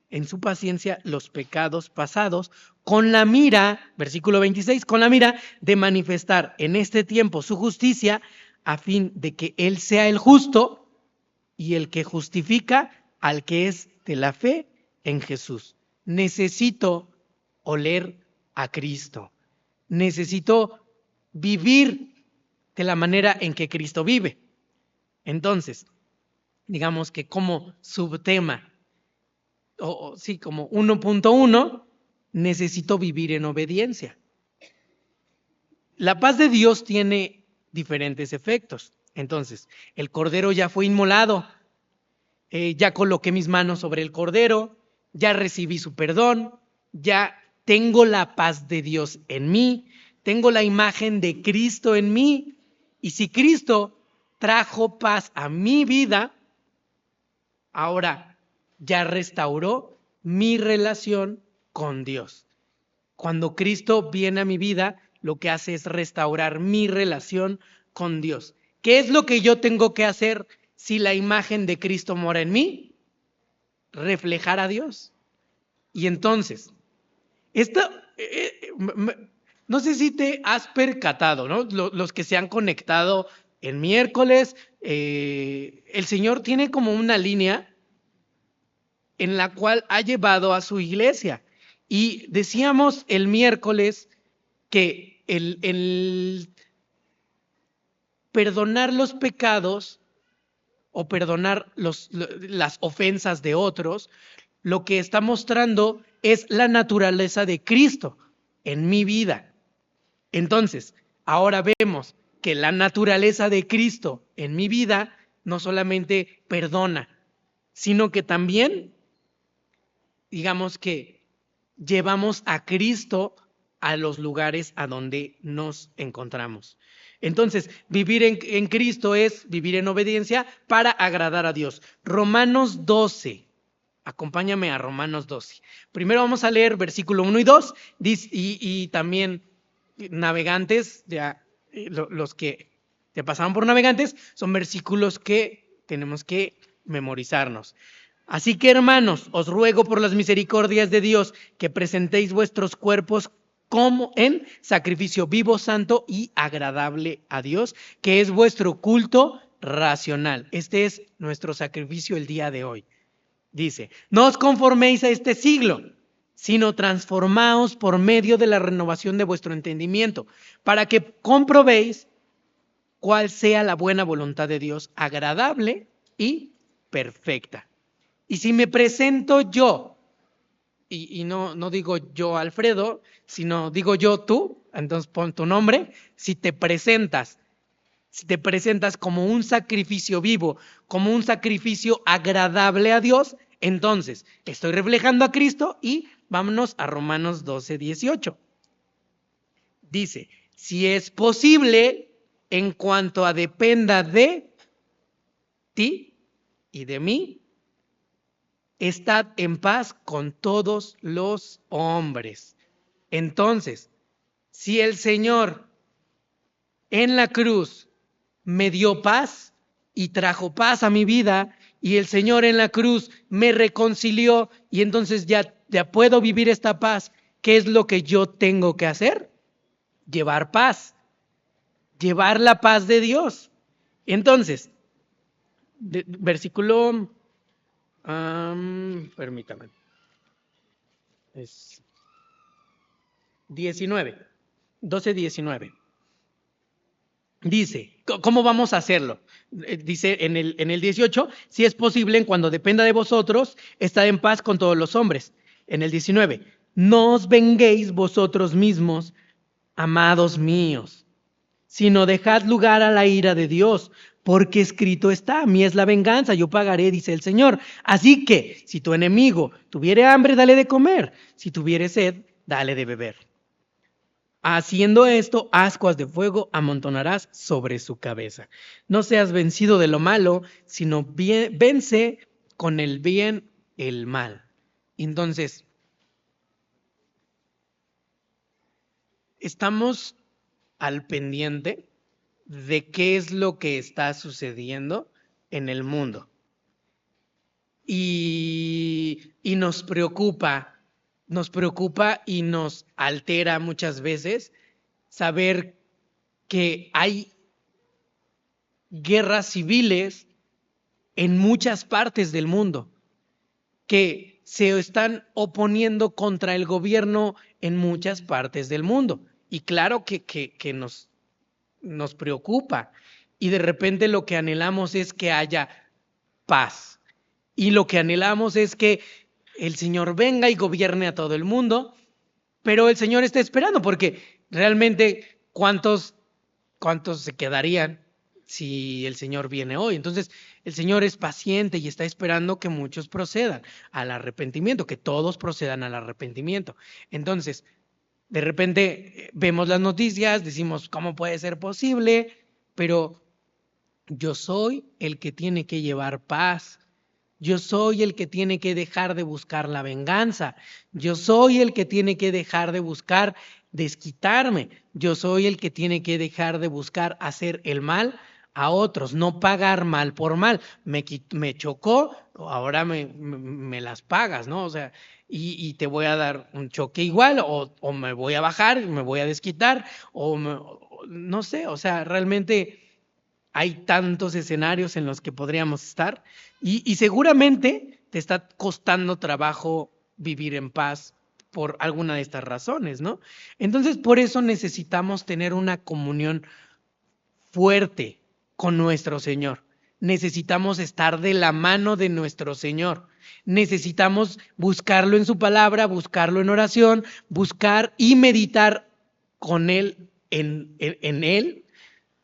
Speaker 1: en su paciencia los pecados pasados, con la mira, versículo 26, con la mira de manifestar en este tiempo su justicia, a fin de que Él sea el justo y el que justifica al que es de la fe en Jesús. Necesito oler a Cristo. Necesito vivir de la manera en que Cristo vive. Entonces, digamos que como subtema, sí, como 1.1, necesito vivir en obediencia. La paz de Dios tiene diferentes efectos. Entonces, el cordero ya fue inmolado, ya coloqué mis manos sobre el cordero, ya recibí su perdón, ya tengo la paz de Dios en mí, tengo la imagen de Cristo en mí. Y si Cristo trajo paz a mi vida, ahora ya restauró mi relación con Dios. Cuando Cristo viene a mi vida, lo que hace es restaurar mi relación con Dios. ¿Qué es lo que yo tengo que hacer si la imagen de Cristo mora en mí? Reflejar a Dios. Y entonces, esta, no sé si te has percatado, ¿no? Los que se han conectado en miércoles, el Señor tiene como una línea en la cual ha llevado a su iglesia. Y decíamos el miércoles que el perdonar los pecados o perdonar las ofensas de otros, lo que está mostrando es la naturaleza de Cristo en mi vida. Entonces, ahora vemos que la naturaleza de Cristo en mi vida no solamente perdona, sino que también, digamos que llevamos a Cristo a los lugares a donde nos encontramos. Entonces, vivir en Cristo es vivir en obediencia para agradar a Dios. Romanos 12. Acompáñame a Romanos 12. Primero vamos a leer versículo 1 y 2 y también navegantes, ya, los que te pasaron por navegantes, son versículos que tenemos que memorizarnos. Así que, hermanos, os ruego por las misericordias de Dios que presentéis vuestros cuerpos como en sacrificio vivo, santo y agradable a Dios, que es vuestro culto racional. Este es nuestro sacrificio el día de hoy. Dice, no os conforméis a este siglo, sino transformaos por medio de la renovación de vuestro entendimiento, para que comprobéis cuál sea la buena voluntad de Dios, agradable y perfecta. Y si me presento yo, y no digo yo Alfredo, sino digo yo tú, entonces pon tu nombre, si te presentas como un sacrificio vivo, como un sacrificio agradable a Dios, entonces estoy reflejando a Cristo. Y vámonos a Romanos 12, 18. Dice, si es posible, en cuanto a dependa de ti y de mí, estad en paz con todos los hombres. Entonces, si el Señor en la cruz me dio paz y trajo paz a mi vida, y el Señor en la cruz me reconcilió, y entonces ya puedo vivir esta paz, ¿qué es lo que yo tengo que hacer? Llevar paz, llevar la paz de Dios. Entonces, versículo, permítame, es 19, 12, 19. Dice, ¿cómo vamos a hacerlo? Dice en el 18, si es posible, en cuando dependa de vosotros, estad en paz con todos los hombres. En el 19, no os venguéis vosotros mismos, amados míos, sino dejad lugar a la ira de Dios, porque escrito está, mía es la venganza, yo pagaré, dice el Señor. Así que, si tu enemigo tuviere hambre, dale de comer, si tuviere sed, dale de beber. Haciendo esto, ascuas de fuego amontonarás sobre su cabeza. No seas vencido de lo malo, sino vence con el bien el mal. Entonces, estamos al pendiente de qué es lo que está sucediendo en el mundo. Y nos preocupa y nos altera muchas veces saber que hay guerras civiles en muchas partes del mundo, que se están oponiendo contra el gobierno en muchas partes del mundo. Y claro que nos preocupa. Y de repente lo que anhelamos es que haya paz. Y lo que anhelamos es que el Señor venga y gobierne a todo el mundo, pero el Señor está esperando, porque realmente ¿cuántos se quedarían si el Señor viene hoy. Entonces, el Señor es paciente y está esperando que muchos procedan al arrepentimiento, que todos procedan al arrepentimiento. Entonces, de repente vemos las noticias, decimos, ¿cómo puede ser posible? Pero yo soy el que tiene que llevar paz. Yo soy el que tiene que dejar de buscar la venganza. Yo soy el que tiene que dejar de buscar desquitarme. Yo soy el que tiene que dejar de buscar hacer el mal a otros, no pagar mal por mal. Me chocó, ahora me las pagas, ¿no? O sea, y te voy a dar un choque igual, o me voy a bajar, me voy a desquitar, no sé, o sea, realmente hay tantos escenarios en los que podríamos estar y seguramente te está costando trabajo vivir en paz por alguna de estas razones, ¿no? Entonces, por eso necesitamos tener una comunión fuerte con nuestro Señor. Necesitamos estar de la mano de nuestro Señor. Necesitamos buscarlo en su palabra, buscarlo en oración, buscar y meditar con Él, en Él.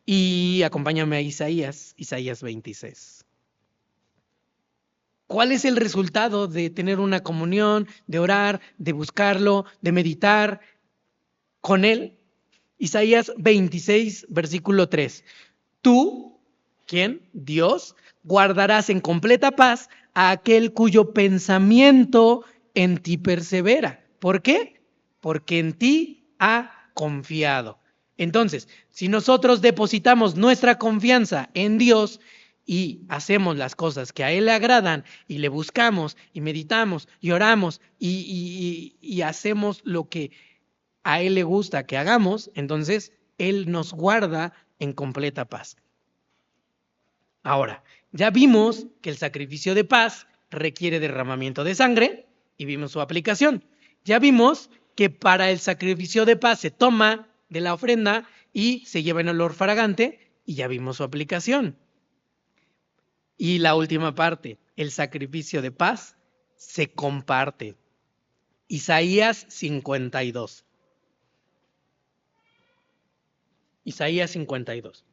Speaker 1: Y acompáñame a Isaías 26. ¿Cuál es el resultado de tener una comunión, de orar, de buscarlo, de meditar con Él? Isaías 26, versículo 3. Tú, ¿quién? Dios, guardarás en completa paz a aquel cuyo pensamiento en ti persevera. ¿Por qué? Porque en ti ha confiado. Entonces, si nosotros depositamos nuestra confianza en Dios y hacemos las cosas que a Él le agradan y le buscamos y meditamos y oramos y hacemos lo que a Él le gusta que hagamos, entonces Él nos guarda en completa paz. Ahora, ya vimos que el sacrificio de paz requiere derramamiento de sangre y vimos su aplicación. Ya vimos que para el sacrificio de paz se toma de la ofrenda y se lleva en olor fragante y ya vimos su aplicación. Y la última parte, el sacrificio de paz se comparte. Isaías 52. Isaías 52.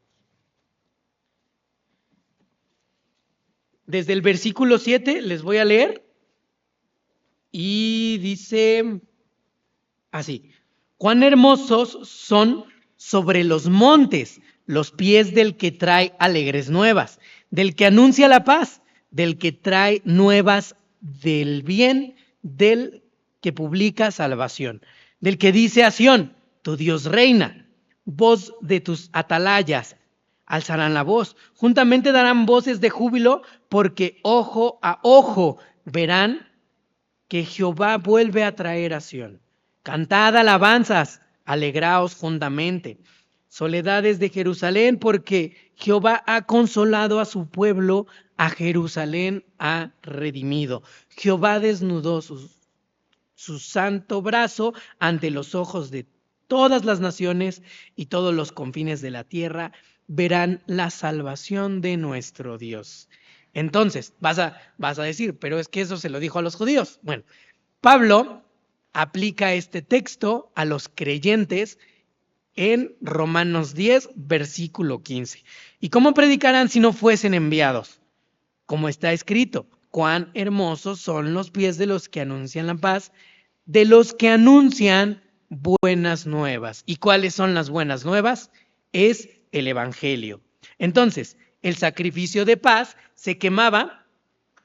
Speaker 1: Desde el versículo 7 les voy a leer y dice así: cuán hermosos son sobre los montes los pies del que trae alegres nuevas, del que anuncia la paz, del que trae nuevas del bien, del que publica salvación, del que dice a Sión, tu Dios reina. Voz de tus atalayas alzarán la voz, juntamente darán voces de júbilo, porque ojo a ojo verán que Jehová vuelve a traer a Sión. Cantad alabanzas, alegraos juntamente, soledades de Jerusalén, porque Jehová ha consolado a su pueblo, a Jerusalén ha redimido. Jehová desnudó su santo brazo ante los ojos de todas las naciones, y todos los confines de la tierra verán la salvación de nuestro Dios. Entonces, vas a decir, pero es que eso se lo dijo a los judíos. Bueno, Pablo aplica este texto a los creyentes en Romanos 10, versículo 15. ¿Y cómo predicarán si no fuesen enviados? Como está escrito, cuán hermosos son los pies de los que anuncian la paz, de los que anuncian buenas nuevas. ¿Y cuáles son las buenas nuevas? Es el Evangelio. Entonces, el sacrificio de paz se quemaba,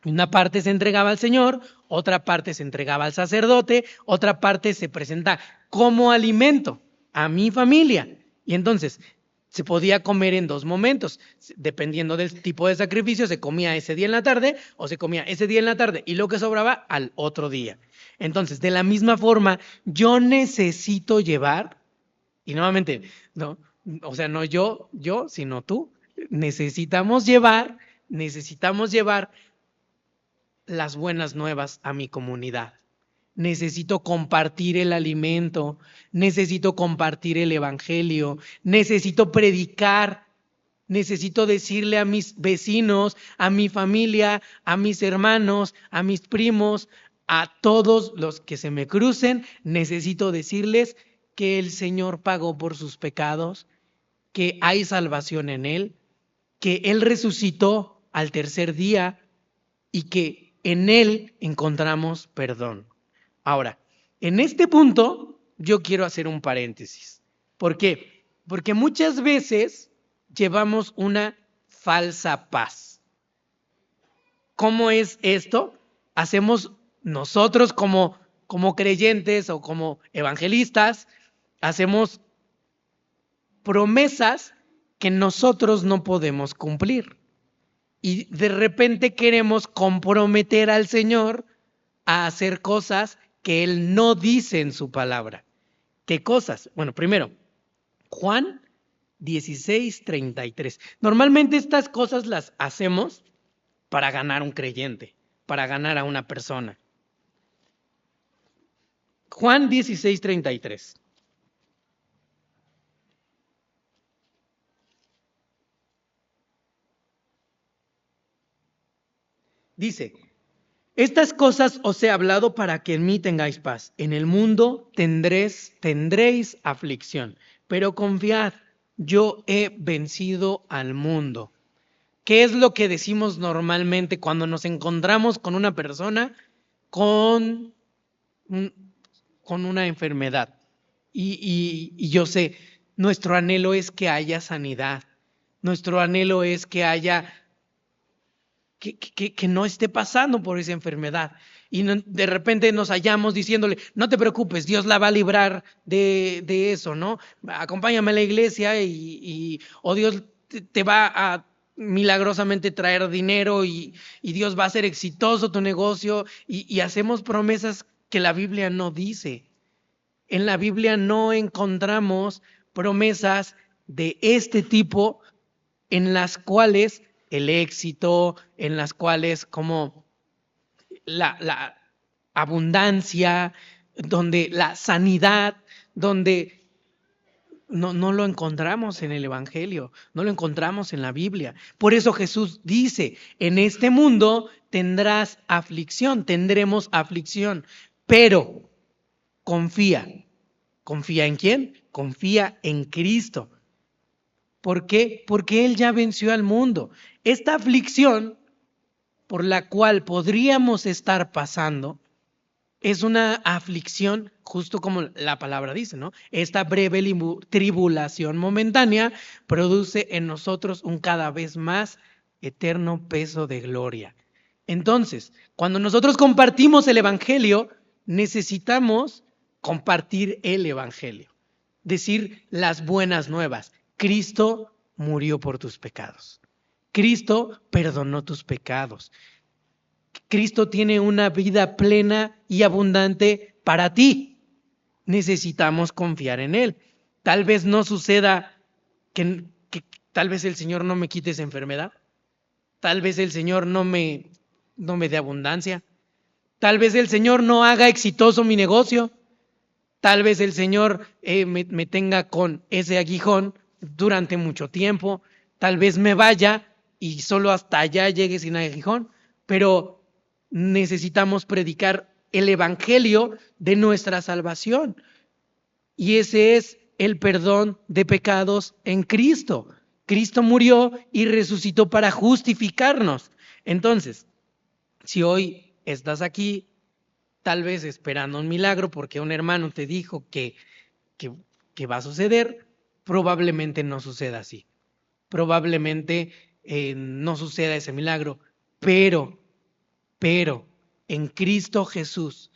Speaker 1: una parte se entregaba al Señor, otra parte se entregaba al sacerdote, otra parte se presenta como alimento a mi familia. Y entonces se podía comer en dos momentos, dependiendo del tipo de sacrificio, se comía ese día en la tarde o se comía ese día en la tarde y lo que sobraba al otro día. Entonces, de la misma forma, yo necesito llevar, y nuevamente, no, o sea, no yo, sino tú, necesitamos llevar las buenas nuevas a mi comunidad. Necesito compartir el alimento, necesito compartir el evangelio, necesito predicar, necesito decirle a mis vecinos, a mi familia, a mis hermanos, a mis primos, a todos los que se me crucen, necesito decirles que el Señor pagó por sus pecados, que hay salvación en Él, que Él resucitó al tercer día y que en Él encontramos perdón. Ahora, en este punto yo quiero hacer un paréntesis. ¿Por qué? Porque muchas veces llevamos una falsa paz. ¿Cómo es esto? Hacemos nosotros como creyentes o como evangelistas, hacemos promesas que nosotros no podemos cumplir. Y de repente queremos comprometer al Señor a hacer cosas que Él no dice en su palabra. ¿Qué cosas? Bueno, primero, Juan 16:33. Normalmente estas cosas las hacemos para ganar un creyente, para ganar a una persona. Juan 16:33. Dice, estas cosas os he hablado para que en mí tengáis paz. En el mundo tendréis aflicción, pero confiad, yo he vencido al mundo. ¿Qué es lo que decimos normalmente cuando nos encontramos con una persona con, con una enfermedad? Y yo sé, nuestro anhelo es que haya sanidad. Nuestro anhelo es que haya que no esté pasando por esa enfermedad. Y de repente nos hallamos diciéndole, no te preocupes, Dios la va a librar de eso, ¿no? Acompáñame a la iglesia o Dios te va a milagrosamente traer dinero y Dios va a hacer exitoso tu negocio y hacemos promesas que la Biblia no dice. En la Biblia no encontramos promesas de este tipo en las cuales el éxito, en las cuales como la abundancia, donde la sanidad, donde no lo encontramos en el Evangelio, no lo encontramos en la Biblia. Por eso Jesús dice, en este mundo tendrás aflicción, tendremos aflicción, pero confía. ¿Confía en quién? Confía en Cristo. ¿Por qué? Porque Él ya venció al mundo. Esta aflicción por la cual podríamos estar pasando es una aflicción, justo como la palabra dice, ¿no? Esta breve tribulación momentánea produce en nosotros un cada vez más eterno peso de gloria. Entonces, cuando nosotros compartimos el Evangelio, necesitamos compartir el Evangelio, decir las buenas nuevas. Cristo murió por tus pecados. Cristo perdonó tus pecados. Cristo tiene una vida plena y abundante para ti. Necesitamos confiar en Él. Tal vez no suceda que tal vez el Señor no me quite esa enfermedad. Tal vez el Señor no me dé abundancia. Tal vez el Señor no haga exitoso mi negocio. Tal vez el Señor me tenga con ese aguijón durante mucho tiempo. Tal vez me vaya y solo hasta allá llegue sin aguijón. Pero necesitamos predicar el evangelio de nuestra salvación. Y ese es el perdón de pecados en Cristo. Cristo murió y resucitó para justificarnos. Entonces, si hoy estás aquí, tal vez esperando un milagro porque un hermano te dijo que va a suceder, probablemente no suceda así. Probablemente no suceda ese milagro, pero en Cristo Jesús,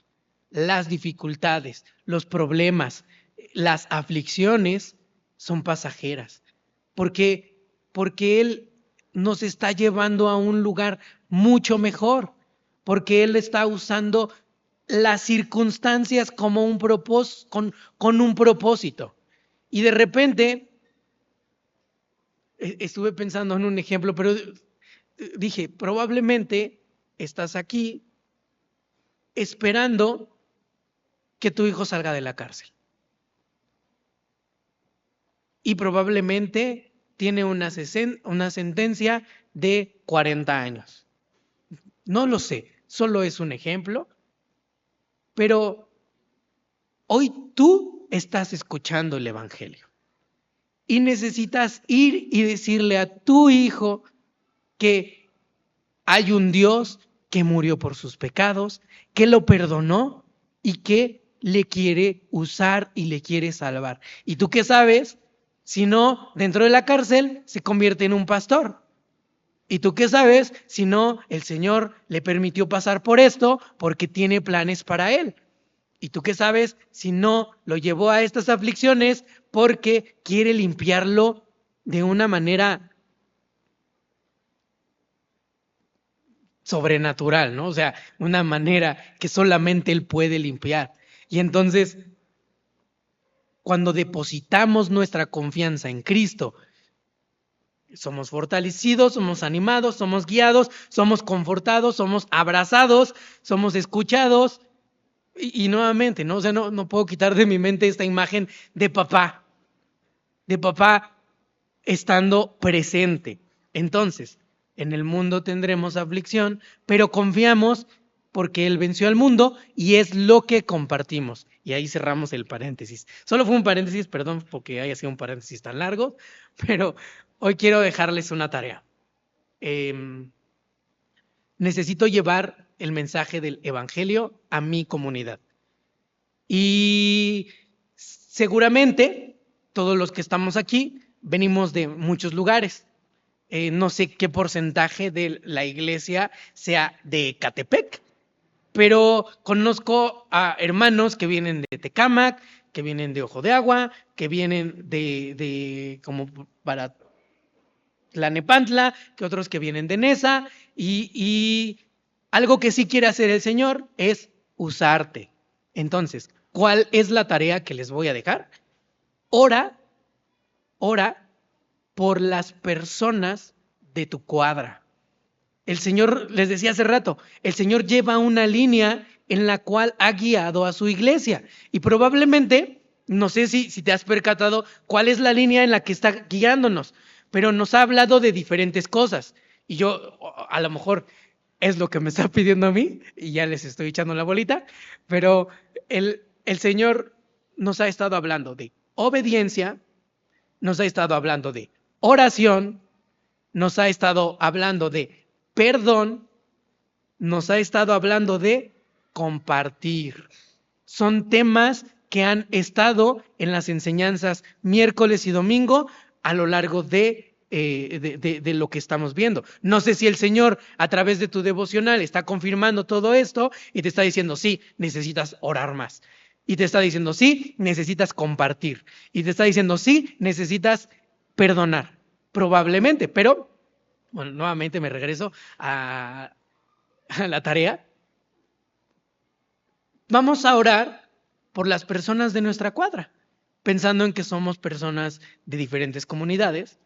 Speaker 1: las dificultades, los problemas, las aflicciones son pasajeras. Porque Él nos está llevando a un lugar mucho mejor. Porque Él está usando las circunstancias como un propósito, con un propósito. Y de repente, estuve pensando en un ejemplo, pero dije, probablemente estás aquí esperando que tu hijo salga de la cárcel. Y probablemente tiene una sentencia de 40 años. No lo sé, solo es un ejemplo. Pero hoy tú estás escuchando el Evangelio. y necesitas ir y decirle a tu hijo que hay un Dios que murió por sus pecados, que lo perdonó y que le quiere usar y le quiere salvar. ¿Y tú qué sabes? Si no, dentro de la cárcel se convierte en un pastor. ¿Y tú qué sabes? Si no, el Señor le permitió pasar por esto porque tiene planes para él. ¿Y tú qué sabes? Si no, lo llevó a estas aflicciones porque quiere limpiarlo de una manera sobrenatural, ¿no? O sea, una manera que solamente Él puede limpiar. Y entonces, cuando depositamos nuestra confianza en Cristo, somos fortalecidos, somos animados, somos guiados, somos confortados, somos abrazados, somos escuchados. Y nuevamente, ¿no? O sea, no puedo quitar de mi mente esta imagen de papá estando presente. Entonces, en el mundo tendremos aflicción, pero confiamos porque Él venció al mundo y es lo que compartimos. Y ahí cerramos el paréntesis. Solo fue un paréntesis, perdón porque haya sido un paréntesis tan largo, pero hoy quiero dejarles una tarea. Necesito llevar el mensaje del Evangelio a mi comunidad. Y seguramente todos los que estamos aquí venimos de muchos lugares. No sé qué porcentaje de la iglesia sea de Ecatepec, pero conozco a hermanos que vienen de Tecámac, que vienen de Ojo de Agua, que vienen de como para Tlanepantla, que otros que vienen de Nesa, y algo que sí quiere hacer el Señor es usarte. Entonces, ¿cuál es la tarea que les voy a dejar? Ora por las personas de tu cuadra. El Señor, les decía hace rato, el Señor lleva una línea en la cual ha guiado a su iglesia. Y probablemente, no sé si te has percatado cuál es la línea en la que está guiándonos, pero nos ha hablado de diferentes cosas. Y yo, a lo mejor es lo que me está pidiendo a mí, y ya les estoy echando la bolita, pero el Señor nos ha estado hablando de obediencia, nos ha estado hablando de oración, nos ha estado hablando de perdón, nos ha estado hablando de compartir. Son temas que han estado en las enseñanzas miércoles y domingo a lo largo de lo que estamos viendo. No sé si el Señor a través de tu devocional está confirmando todo esto y te está diciendo, sí, necesitas orar más. Y te está diciendo, sí, necesitas compartir. Y te está diciendo, sí, necesitas perdonar. Probablemente, pero, bueno, nuevamente me regreso a la tarea. Vamos a orar por las personas de nuestra cuadra, pensando en que somos personas de diferentes comunidades.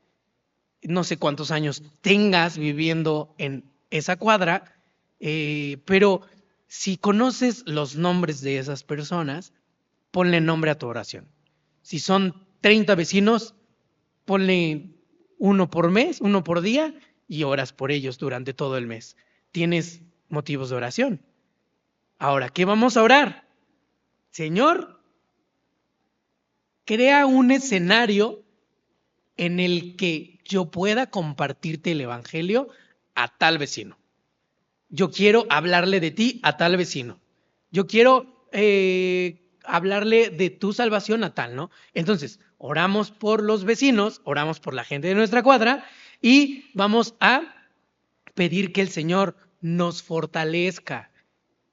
Speaker 1: No sé cuántos años tengas viviendo en esa cuadra, pero si conoces los nombres de esas personas, ponle nombre a tu oración. Si son 30 vecinos, ponle uno por mes, uno por día, y oras por ellos durante todo el mes. Tienes motivos de oración. Ahora, ¿qué vamos a orar? Señor, crea un escenario en el que yo pueda compartirte el Evangelio a tal vecino. Yo quiero hablarle de ti a tal vecino. Yo quiero hablarle de tu salvación a tal, ¿no? Entonces, oramos por los vecinos, oramos por la gente de nuestra cuadra y vamos a pedir que el Señor nos fortalezca,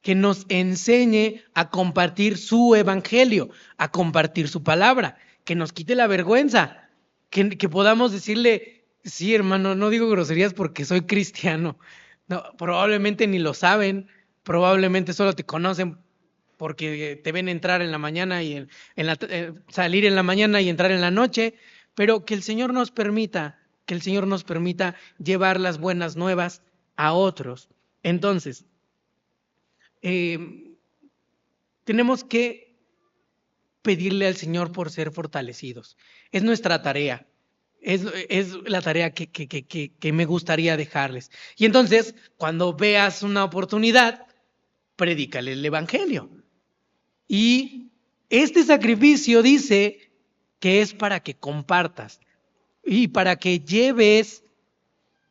Speaker 1: que nos enseñe a compartir su evangelio, a compartir su palabra, que nos quite la vergüenza, que podamos decirle, sí, hermano, no digo groserías porque soy cristiano. No, probablemente ni lo saben, probablemente solo te conocen porque te ven entrar en la mañana y salir en la mañana y entrar en la noche, pero que el Señor nos permita, llevar las buenas nuevas a otros. Entonces, tenemos que pedirle al Señor por ser fortalecidos. Es nuestra tarea. Es la tarea que me gustaría dejarles. Y entonces, cuando veas una oportunidad, predícale el Evangelio. Y este sacrificio dice que es para que compartas y para que lleves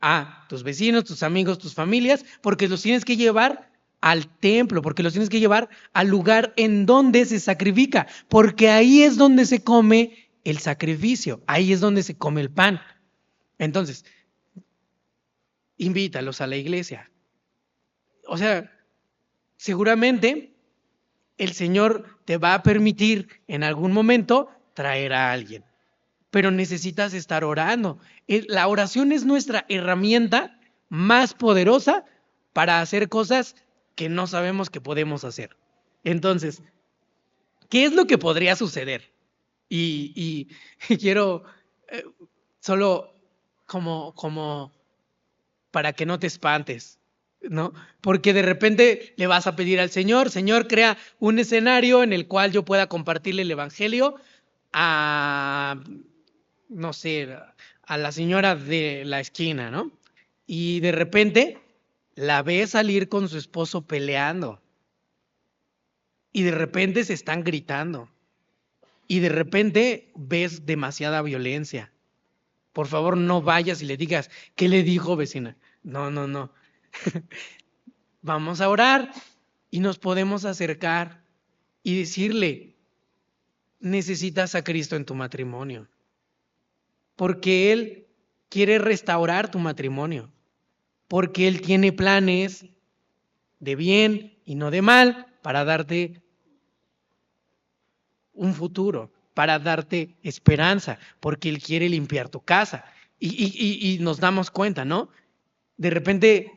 Speaker 1: a tus vecinos, tus amigos, tus familias, porque los tienes que llevar al templo, porque los tienes que llevar al lugar en donde se sacrifica, porque ahí es donde se come el sacrificio, ahí es donde se come el pan. Entonces, invítalos a la iglesia. O sea, seguramente el Señor te va a permitir en algún momento traer a alguien, pero necesitas estar orando. La oración es nuestra herramienta más poderosa para hacer cosas que no sabemos que podemos hacer. Entonces, ¿qué es lo que podría suceder? Y quiero solo como para que no te espantes, ¿no? Porque de repente le vas a pedir al Señor, Señor, crea un escenario en el cual yo pueda compartirle el Evangelio a, no sé, a la señora de la esquina, ¿no? Y de repente la ve salir con su esposo peleando. Y de repente se están gritando. Y de repente ves demasiada violencia. Por favor, no vayas y le digas, ¿qué le dijo, vecina? No, no, no. Vamos a orar y nos podemos acercar y decirle, necesitas a Cristo en tu matrimonio, porque Él quiere restaurar tu matrimonio, porque Él tiene planes de bien y no de mal para darte un futuro, para darte esperanza, porque Él quiere limpiar tu casa. Y nos damos cuenta, ¿no? De repente,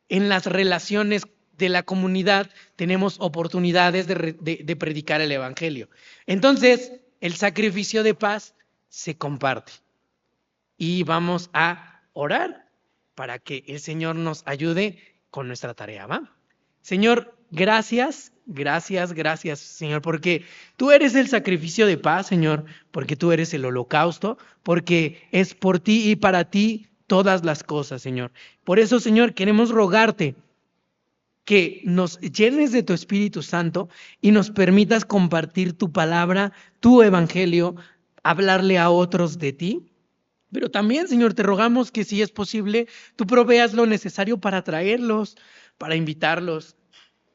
Speaker 1: en las relaciones de la comunidad tenemos oportunidades de predicar el Evangelio. Entonces, el sacrificio de paz se comparte. Y vamos a orar para que el Señor nos ayude con nuestra tarea, ¿va? Señor, gracias, gracias, gracias, Señor, porque tú eres el sacrificio de paz, Señor, porque tú eres el holocausto, porque es por ti y para ti todas las cosas, Señor. Por eso, Señor, queremos rogarte que nos llenes de tu Espíritu Santo y nos permitas compartir tu palabra, tu evangelio, hablarle a otros de ti. Pero también, Señor, te rogamos que si es posible, tú proveas lo necesario para traerlos, para invitarlos.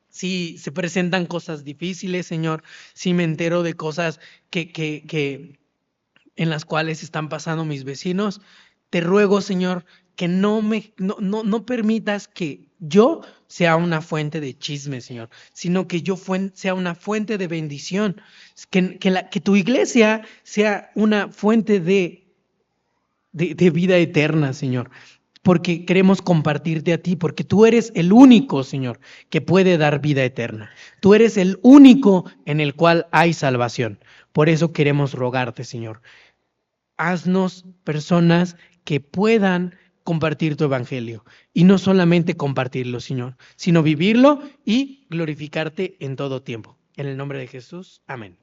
Speaker 1: Si se presentan cosas difíciles, Señor, si me entero de cosas que en las cuales están pasando mis vecinos, te ruego, Señor, que no permitas que yo sea una fuente de chisme, Señor, sino que yo sea una fuente de bendición, que tu iglesia sea una fuente de vida eterna, Señor, porque queremos compartirte a ti, porque tú eres el único, Señor, que puede dar vida eterna. Tú eres el único en el cual hay salvación. Por eso queremos rogarte, Señor. Haznos personas que puedan compartir tu evangelio y no solamente compartirlo, Señor, sino vivirlo y glorificarte en todo tiempo. En el nombre de Jesús, amén.